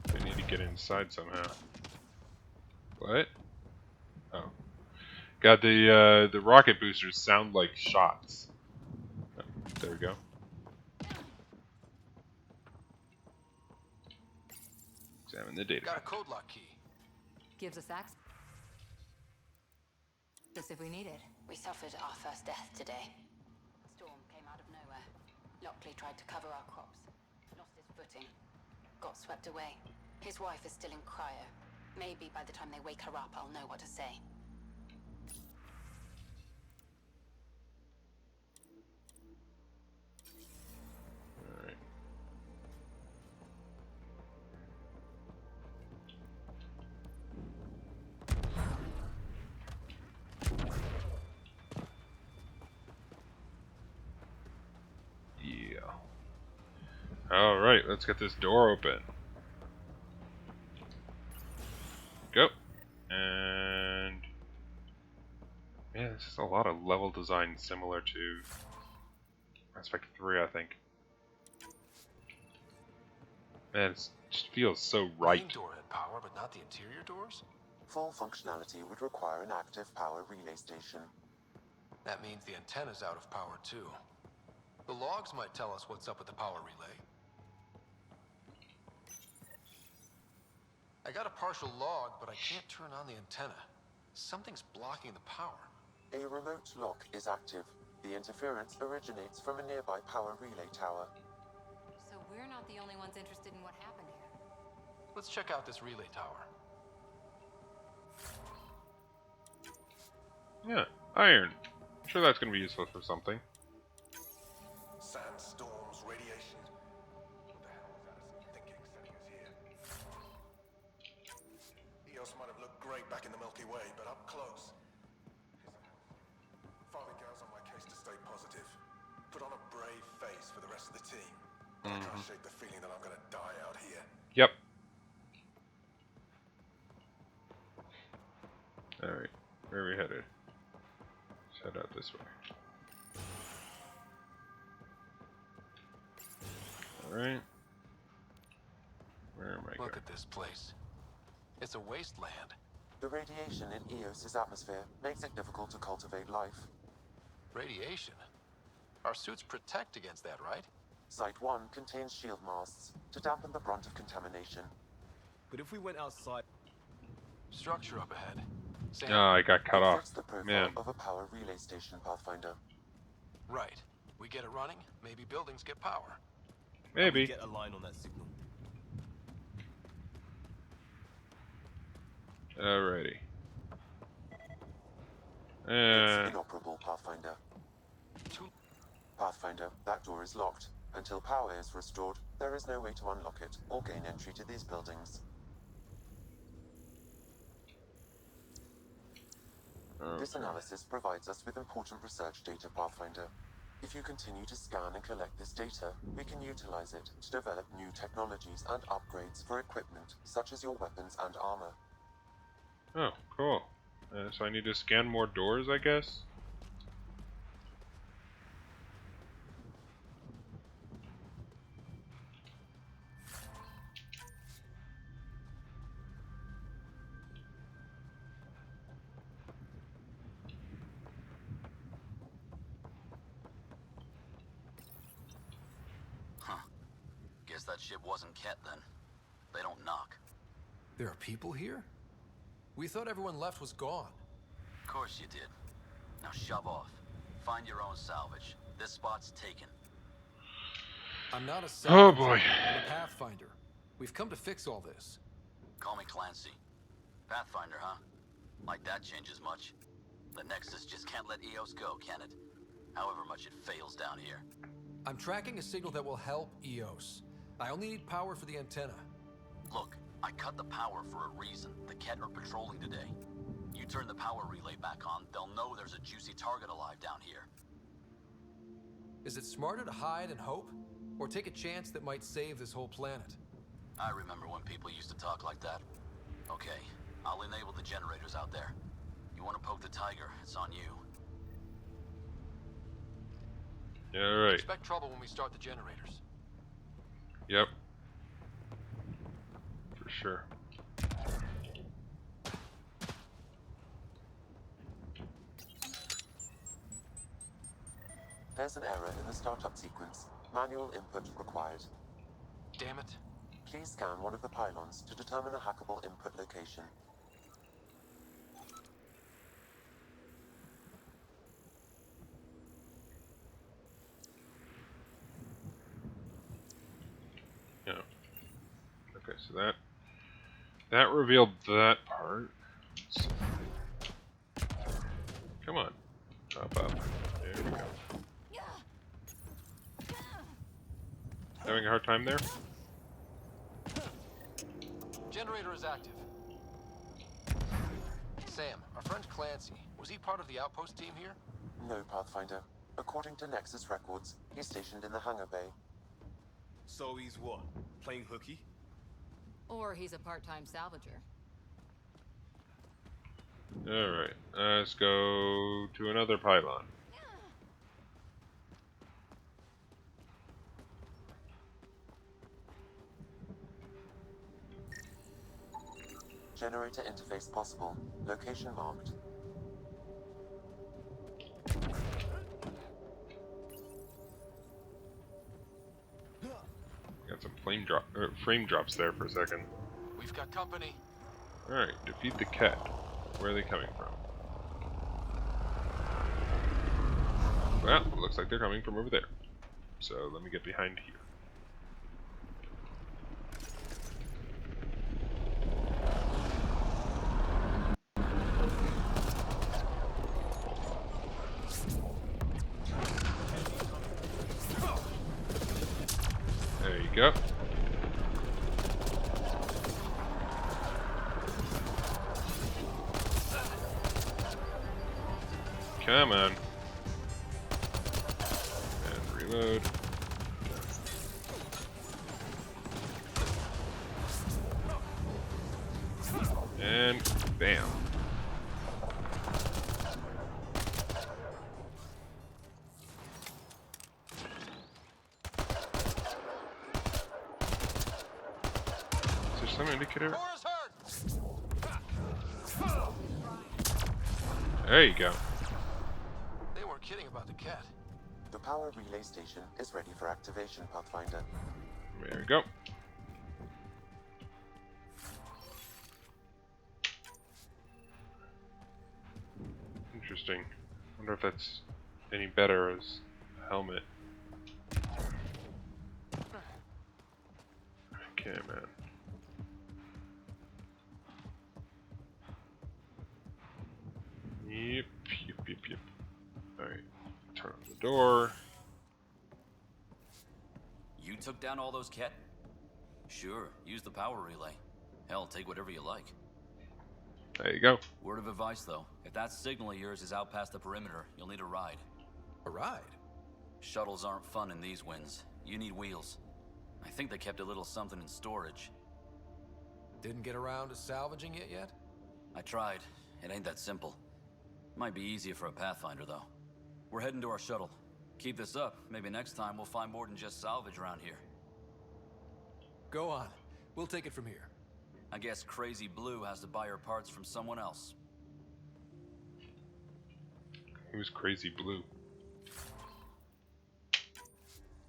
I need to get inside somehow. What? Oh. God, the rocket boosters sound like shots. Oh, there we go. Examine the data. Got a code lock key. Gives us access if we need it. We suffered our first death today. Storm came out of nowhere. Lockley tried to cover our crops. Lost his footing. Got swept away. His wife is still in cryo. Maybe by the time they wake her up, I'll know what to say. Alright. Yeah. Alright, let's get this door open. Go. And man, this is a lot of level design similar to Mass Effect 3, I think. Man, it just feels so right. Main door had power, but not the interior doors? Full functionality would require an active power relay station. That means the antenna's out of power too. The logs might tell us what's up with the power relay. I got a partial log, but I can't turn on the antenna. Something's blocking the power. A remote lock is active. The interference originates from a nearby power relay tower. So we're not the only ones interested in what happened here. Let's check out this relay tower. Yeah, iron. I'm sure that's going to be useful for something. Sandstorms, radiation. What the hell was Addison thinking sending us here? EOS might have looked great back in the Milky Way, but up close. Finally goes on my case to stay positive. Put on a brave face for the rest of the team. I can't shake the feeling that I'm going to die out here. Yep. Alright, where are we headed? Let's head out this way. Alright. Where am I going? Look at this place. It's a wasteland. The radiation in EOS's atmosphere makes it difficult to cultivate life. Radiation? Our suits protect against that, right? Site 1 contains shield masts to dampen the brunt of contamination. But if we went outside... Structure up ahead. Oh, I got cut off. Fits the profile Man. of a power relay station, Pathfinder. Right. We get it running, maybe buildings get power. Maybe. Get a line on that signal. Alrighty. It's inoperable, Pathfinder. Pathfinder, that door is locked. Until power is restored, there is no way to unlock it or gain entry to these buildings. Okay. This analysis provides us with important research data, Pathfinder. If you continue to scan and collect this data, we can utilize it to develop new technologies and upgrades for equipment, such as your weapons and armor. Oh, cool. So I need to scan more doors, I guess? Huh. Guess that ship wasn't Ket then. They don't knock. There are people here? We thought everyone left was gone. Of course you did. Now shove off. Find your own salvage. This spot's taken. I'm not a Oh salvage. boy. I'm a Pathfinder. We've come to fix all this. Call me Clancy. Pathfinder, huh? Like that changes much. The Nexus just can't let EOS go, can it? However much it fails down here. I'm tracking a signal that will help EOS. I only need power for the antenna. Look, I cut the power for a reason. The Ket are patrolling today. You turn the power relay back on, they'll know there's a juicy target alive down here. Is it smarter to hide and hope? Or take a chance that might save this whole planet? I remember when people used to talk like that. Okay, I'll enable the generators out there. You want to poke the tiger, it's on you. Alright. Expect trouble when we start the generators. Yep. For sure. There's an error in the startup sequence. Manual input required. Damn it. Please scan one of the pylons to determine a hackable input location. Yeah. Okay, so that revealed that part. Let's see. Come on. Hop up. There we go. Having a hard time there? Generator is active. Sam, our friend Clancy, was he part of the outpost team here? No, Pathfinder. According to Nexus records, he's stationed in the hangar bay. So he's what? Playing hooky? Or he's a part-time salvager. Alright, let's go to another pylon. Generator interface possible. Location marked. Got some frame drops there for a second. We've got company. Alright, defeat the cat. Where are they coming from? Well, looks like they're coming from over there. So let me get behind here. There you go. Come on. And reload. And bam. Is there some indicator? There you go. They weren't kidding about the cat. The power relay station is ready for activation, Pathfinder. There we go. Interesting. Wonder if that's any better as a helmet. Okay, man. Yep. Alright. Turn on the door. You took down all those Ket? Sure, use the power relay. Hell, take whatever you like. There you go. Word of advice, though. If that signal of yours is out past the perimeter, you'll need a ride. A ride? Shuttles aren't fun in these winds. You need wheels. I think they kept a little something in storage. Didn't get around to salvaging it yet? I tried. It ain't that simple. Might be easier for a Pathfinder, though. We're heading to our shuttle. Keep this up. Maybe next time we'll find more than just salvage around here. Go on. We'll take it from here. I guess Crazy Blue has to buy her parts from someone else. Who's Crazy Blue?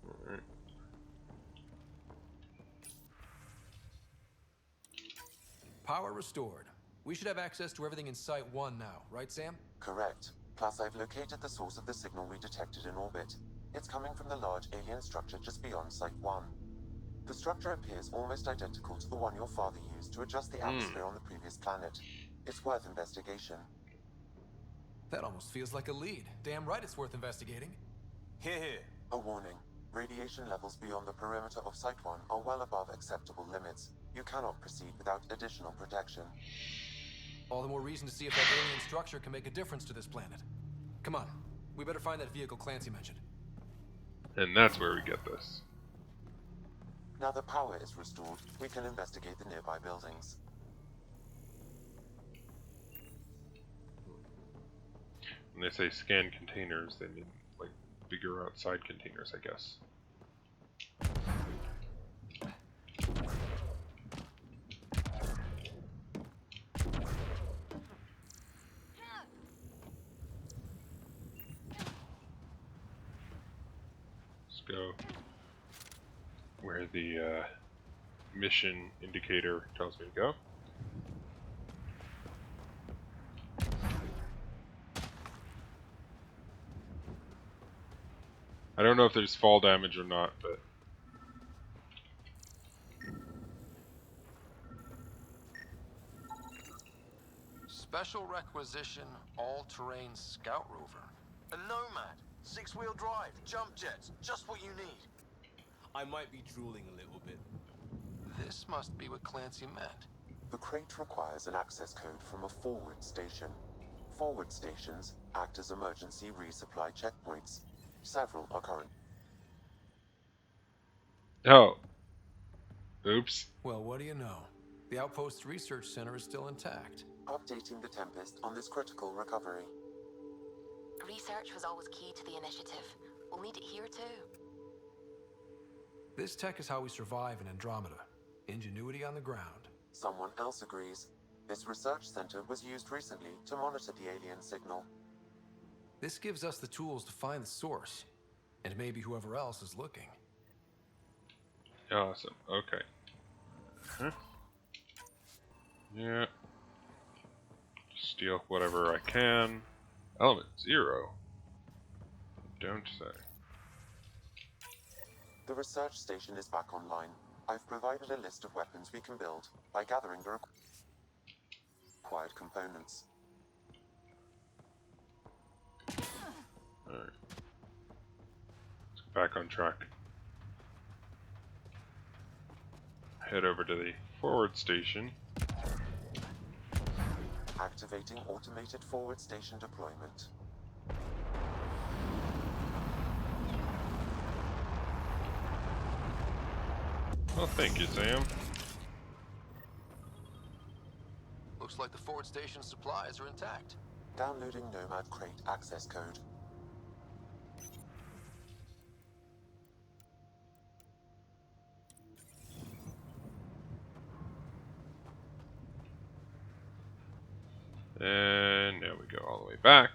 Alright. Power restored. We should have access to everything in Site 1 now, right, Sam? Correct. Plus, I've located the source of the signal we detected in orbit. It's coming from the large alien structure just beyond Site 1. The structure appears almost identical to the one your father used to adjust the atmosphere on the previous planet. It's worth investigation. That almost feels like a lead. Damn right it's worth investigating. Here. A warning. Radiation levels beyond the perimeter of Site 1 are well above acceptable limits. You cannot proceed without additional protection. All the more reason to see if that alien structure can make a difference to this planet. Come on. We better find that vehicle Clancy mentioned. And that's where we get this. Now that power is restored, we can investigate the nearby buildings. When they say scan containers, they mean like bigger outside containers, I guess. Let's go where the mission indicator tells me to go. I don't know if there's fall damage or not, but Special requisition, all-terrain scout rover. A Nomad, 6-wheel drive, jump jets, just what you need. I might be drooling a little bit. This must be what Clancy meant. The crate requires an access code from a forward station. Forward stations act as emergency resupply checkpoints. Several are current. oh, oops. Well, what do you know? The Outpost Research Center is still intact. Updating the Tempest on this critical recovery. Research was always key to the initiative. We'll need it here too. This tech is how we survive in Andromeda. Ingenuity on the ground. Someone else agrees. This research center was used recently to monitor the alien signal. This gives us the tools to find the source, and maybe whoever else is looking. Awesome. Okay. Huh? Yeah. Steal whatever I can. Element 0. Don't say. The research station is back online. I've provided a list of weapons we can build by gathering the required components. Alright. Let's get back on track. Head over to the forward station. Activating automated forward station deployment. Well, thank you, Sam. Looks like the forward station supplies are intact. Downloading Nomad crate access code. And now we go all the way back.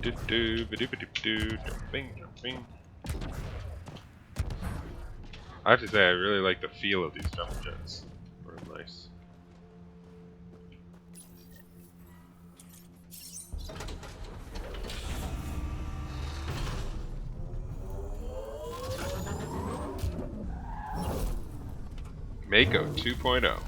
Jumping, jumping. I have to say, I really like the feel of these jump jets. They're nice. Mako 2.0.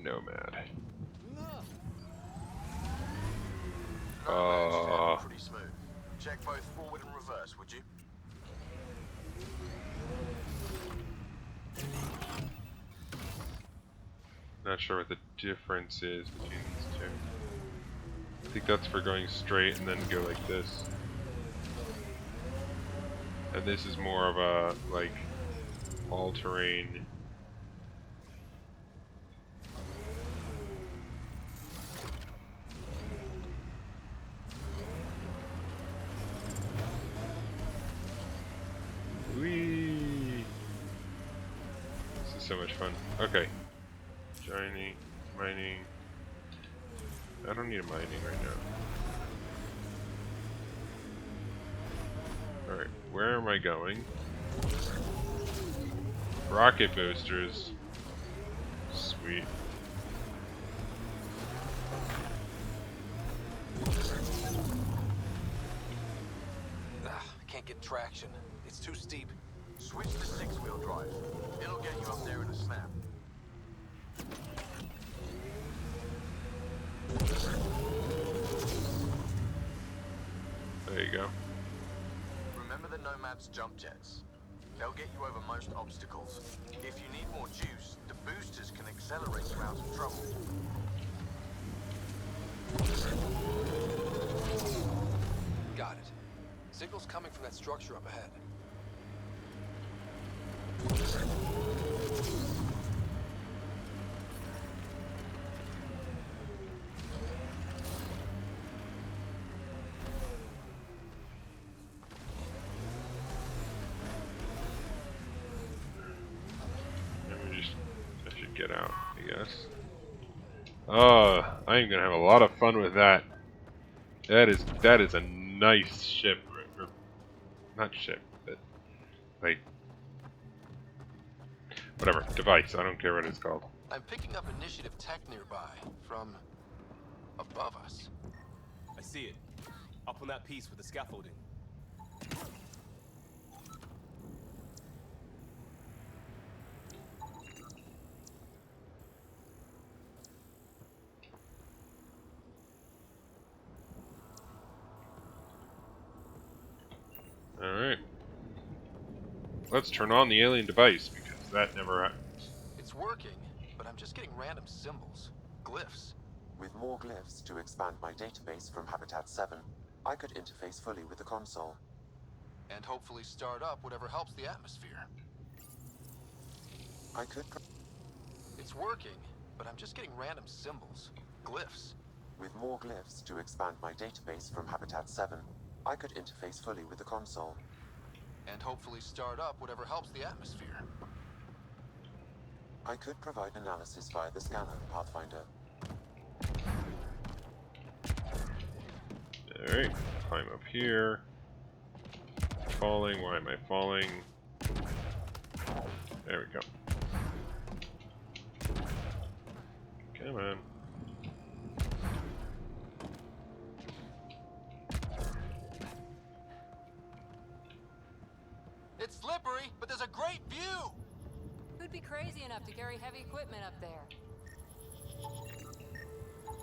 Nomad. Pretty smooth. Check both forward and reverse, would you? Not sure what the difference is between these two. I think that's for going straight and then go like this. And this is more of a, like, all-terrain. Whee! This is so much fun. Okay. Mining. I don't need a mining right now. Alright, where am I going? Rocket boosters. Sweet. I can't get traction. It's too steep. Switch to 6-wheel drive. It'll get you up there in a snap. There you go. Remember the Nomad's jump jets. They'll get you over most obstacles. If you need more juice, the boosters can accelerate you out of trouble. Got it. Signal's coming from that structure up ahead. get out, I guess. Oh, I am gonna have a lot of fun with that. That is a nice ship, or not ship, but like whatever device. I don't care what it's called. I'm picking up initiative tech nearby, from above us. I see it. Up on that piece with the scaffolding. Alright. Let's turn on the alien device, because that never happens. It's working, but I'm just getting random symbols. Glyphs. With more glyphs to expand my database from Habitat 7, I could interface fully with the console. And hopefully start up whatever helps the atmosphere. I could... It's working, but I'm just getting random symbols. Glyphs. With more glyphs to expand my database from Habitat 7, I could interface fully with the console. And hopefully start up whatever helps the atmosphere. I could provide analysis via the scanner, Pathfinder. Alright, climb up here. Falling, why am I falling? There we go. Come on. It's slippery, but there's a great view! Who'd be crazy enough to carry heavy equipment up there?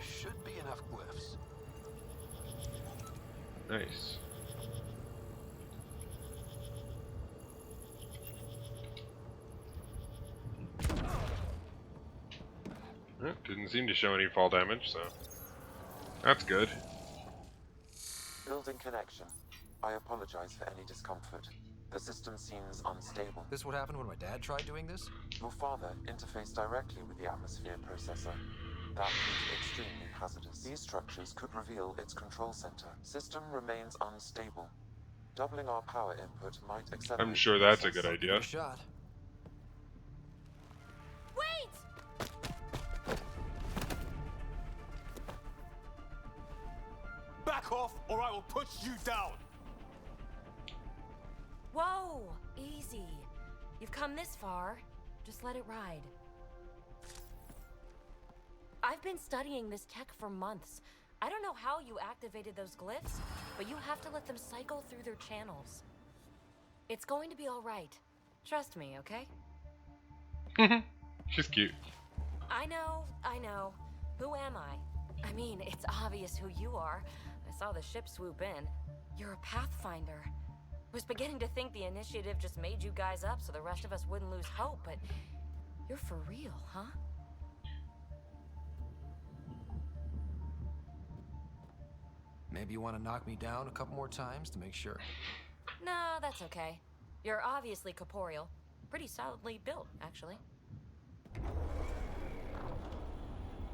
Should be enough glyphs. Nice. Didn't seem to show any fall damage, so that's good. Building connection. I apologize for any discomfort. The system seems unstable. This what happened when my dad tried doing this? Your father interfaced directly with the atmosphere processor. That is extremely hazardous. These structures could reveal its control center. System remains unstable. Doubling our power input might accelerate... I'm sure that's a good idea. Shot. Wait! Back off, or I will push you down! Whoa! Easy. You've come this far. Just let it ride. I've been studying this tech for months. I don't know how you activated those glyphs, but you have to let them cycle through their channels. It's going to be all right. Trust me, okay? She's cute. I know. Who am I? I mean, it's obvious who you are. I saw the ship swoop in. You're a Pathfinder. I was beginning to think the initiative just made you guys up so the rest of us wouldn't lose hope, but you're for real, huh? Maybe you want to knock me down a couple more times to make sure. No, that's okay. You're obviously corporeal. Pretty solidly built, actually.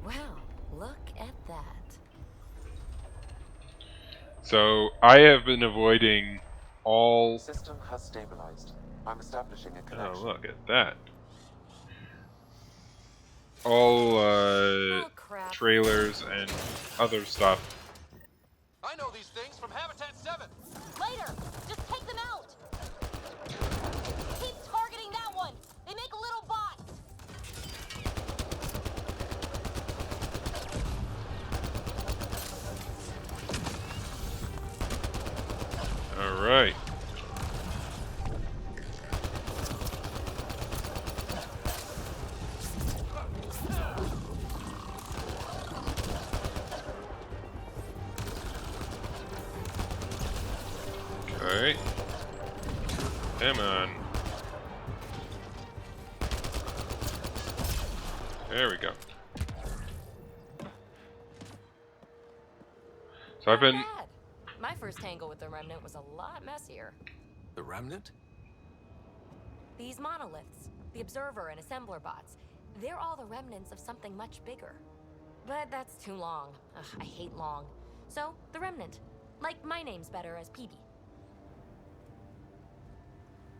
Well, look at that. So, I have been avoiding all... System has stabilized. I'm establishing a connection. Oh, look at that. All, trailers and other stuff. I know these things from Habitat 7! Later! Just take them out! Keep targeting that one! They make little bots! Alright. Alright. Come on. There we go. So I've been... Bad. My first tangle with the Remnant was a lot messier. The Remnant? These monoliths, the Observer and Assembler bots, they're all the remnants of something much bigger. But that's too long. Ugh, I hate long. So, the Remnant. Like, my name's better as PB.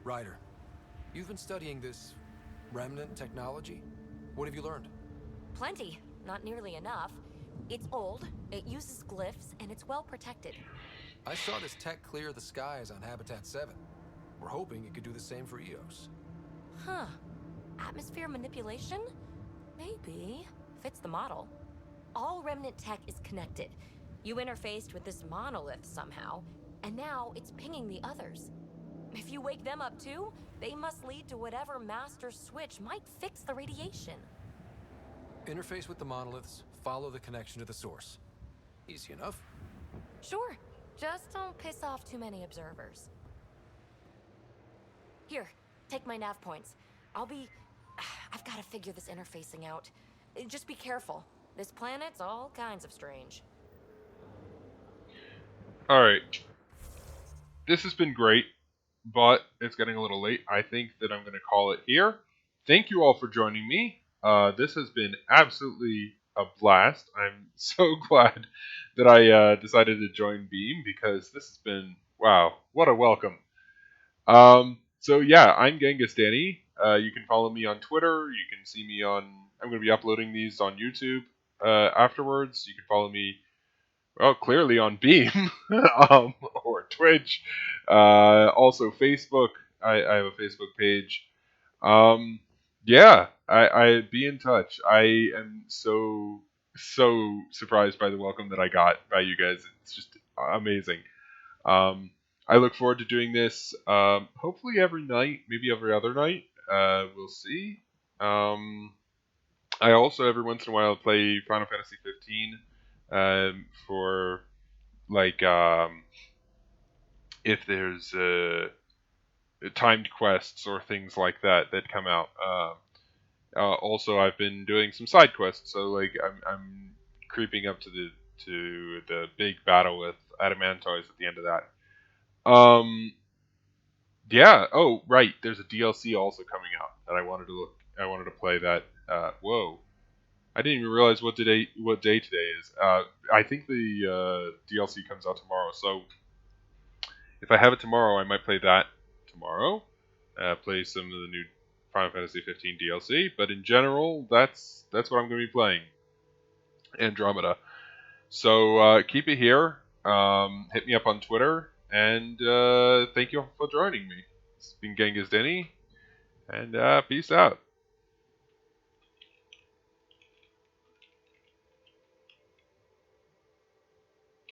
Ryder, you've been studying this Remnant technology? What have you learned? Plenty. Not nearly enough. It's old, it uses glyphs, and it's well protected. I saw this tech clear the skies on Habitat 7. We're hoping it could do the same for EOS. Huh. Atmosphere manipulation? Maybe. Fits the model. All Remnant tech is connected. You interfaced with this monolith somehow, and now it's pinging the others. If you wake them up too, they must lead to whatever master switch might fix the radiation. Interface with the monoliths, follow the connection to the source. Easy enough. Sure. Just don't piss off too many observers. Here, take my nav points. I've got to figure this interfacing out. Just be careful. This planet's all kinds of strange. Alright. This has been great, but it's getting a little late. I think that I'm going to call it here. Thank you all for joining me. This has been absolutely a blast. I'm so glad that I decided to join Beam, because this has been, wow, what a welcome. So yeah, I'm Genghis Danny. You can follow me on Twitter. You can see me on, I'm going to be uploading these on YouTube afterwards. You can follow me, well, clearly on Beam or Twitch. Also Facebook. I have a Facebook page. Yeah, I be in touch. I am so surprised by the welcome that I got by you guys. It's just amazing. I look forward to doing this. Hopefully every night, maybe every other night. We'll see. I also every once in a while play Final Fantasy 15 for like if there's timed quests or things like that come out. Also, I've been doing some side quests, so like I'm creeping up to the big battle with Adamantoise at the end of that. Yeah. Oh, right. There's a DLC also coming out that I wanted to play. That. Whoa. I didn't even realize what day today is. I think the DLC comes out tomorrow. So if I have it tomorrow, I might play that tomorrow. Play some of the new Final Fantasy 15 DLC. But in general, that's what I'm going to be playing. Andromeda. So keep it here. Hit me up on Twitter. And thank you all for joining me. It's been Genghis Denny. And peace out.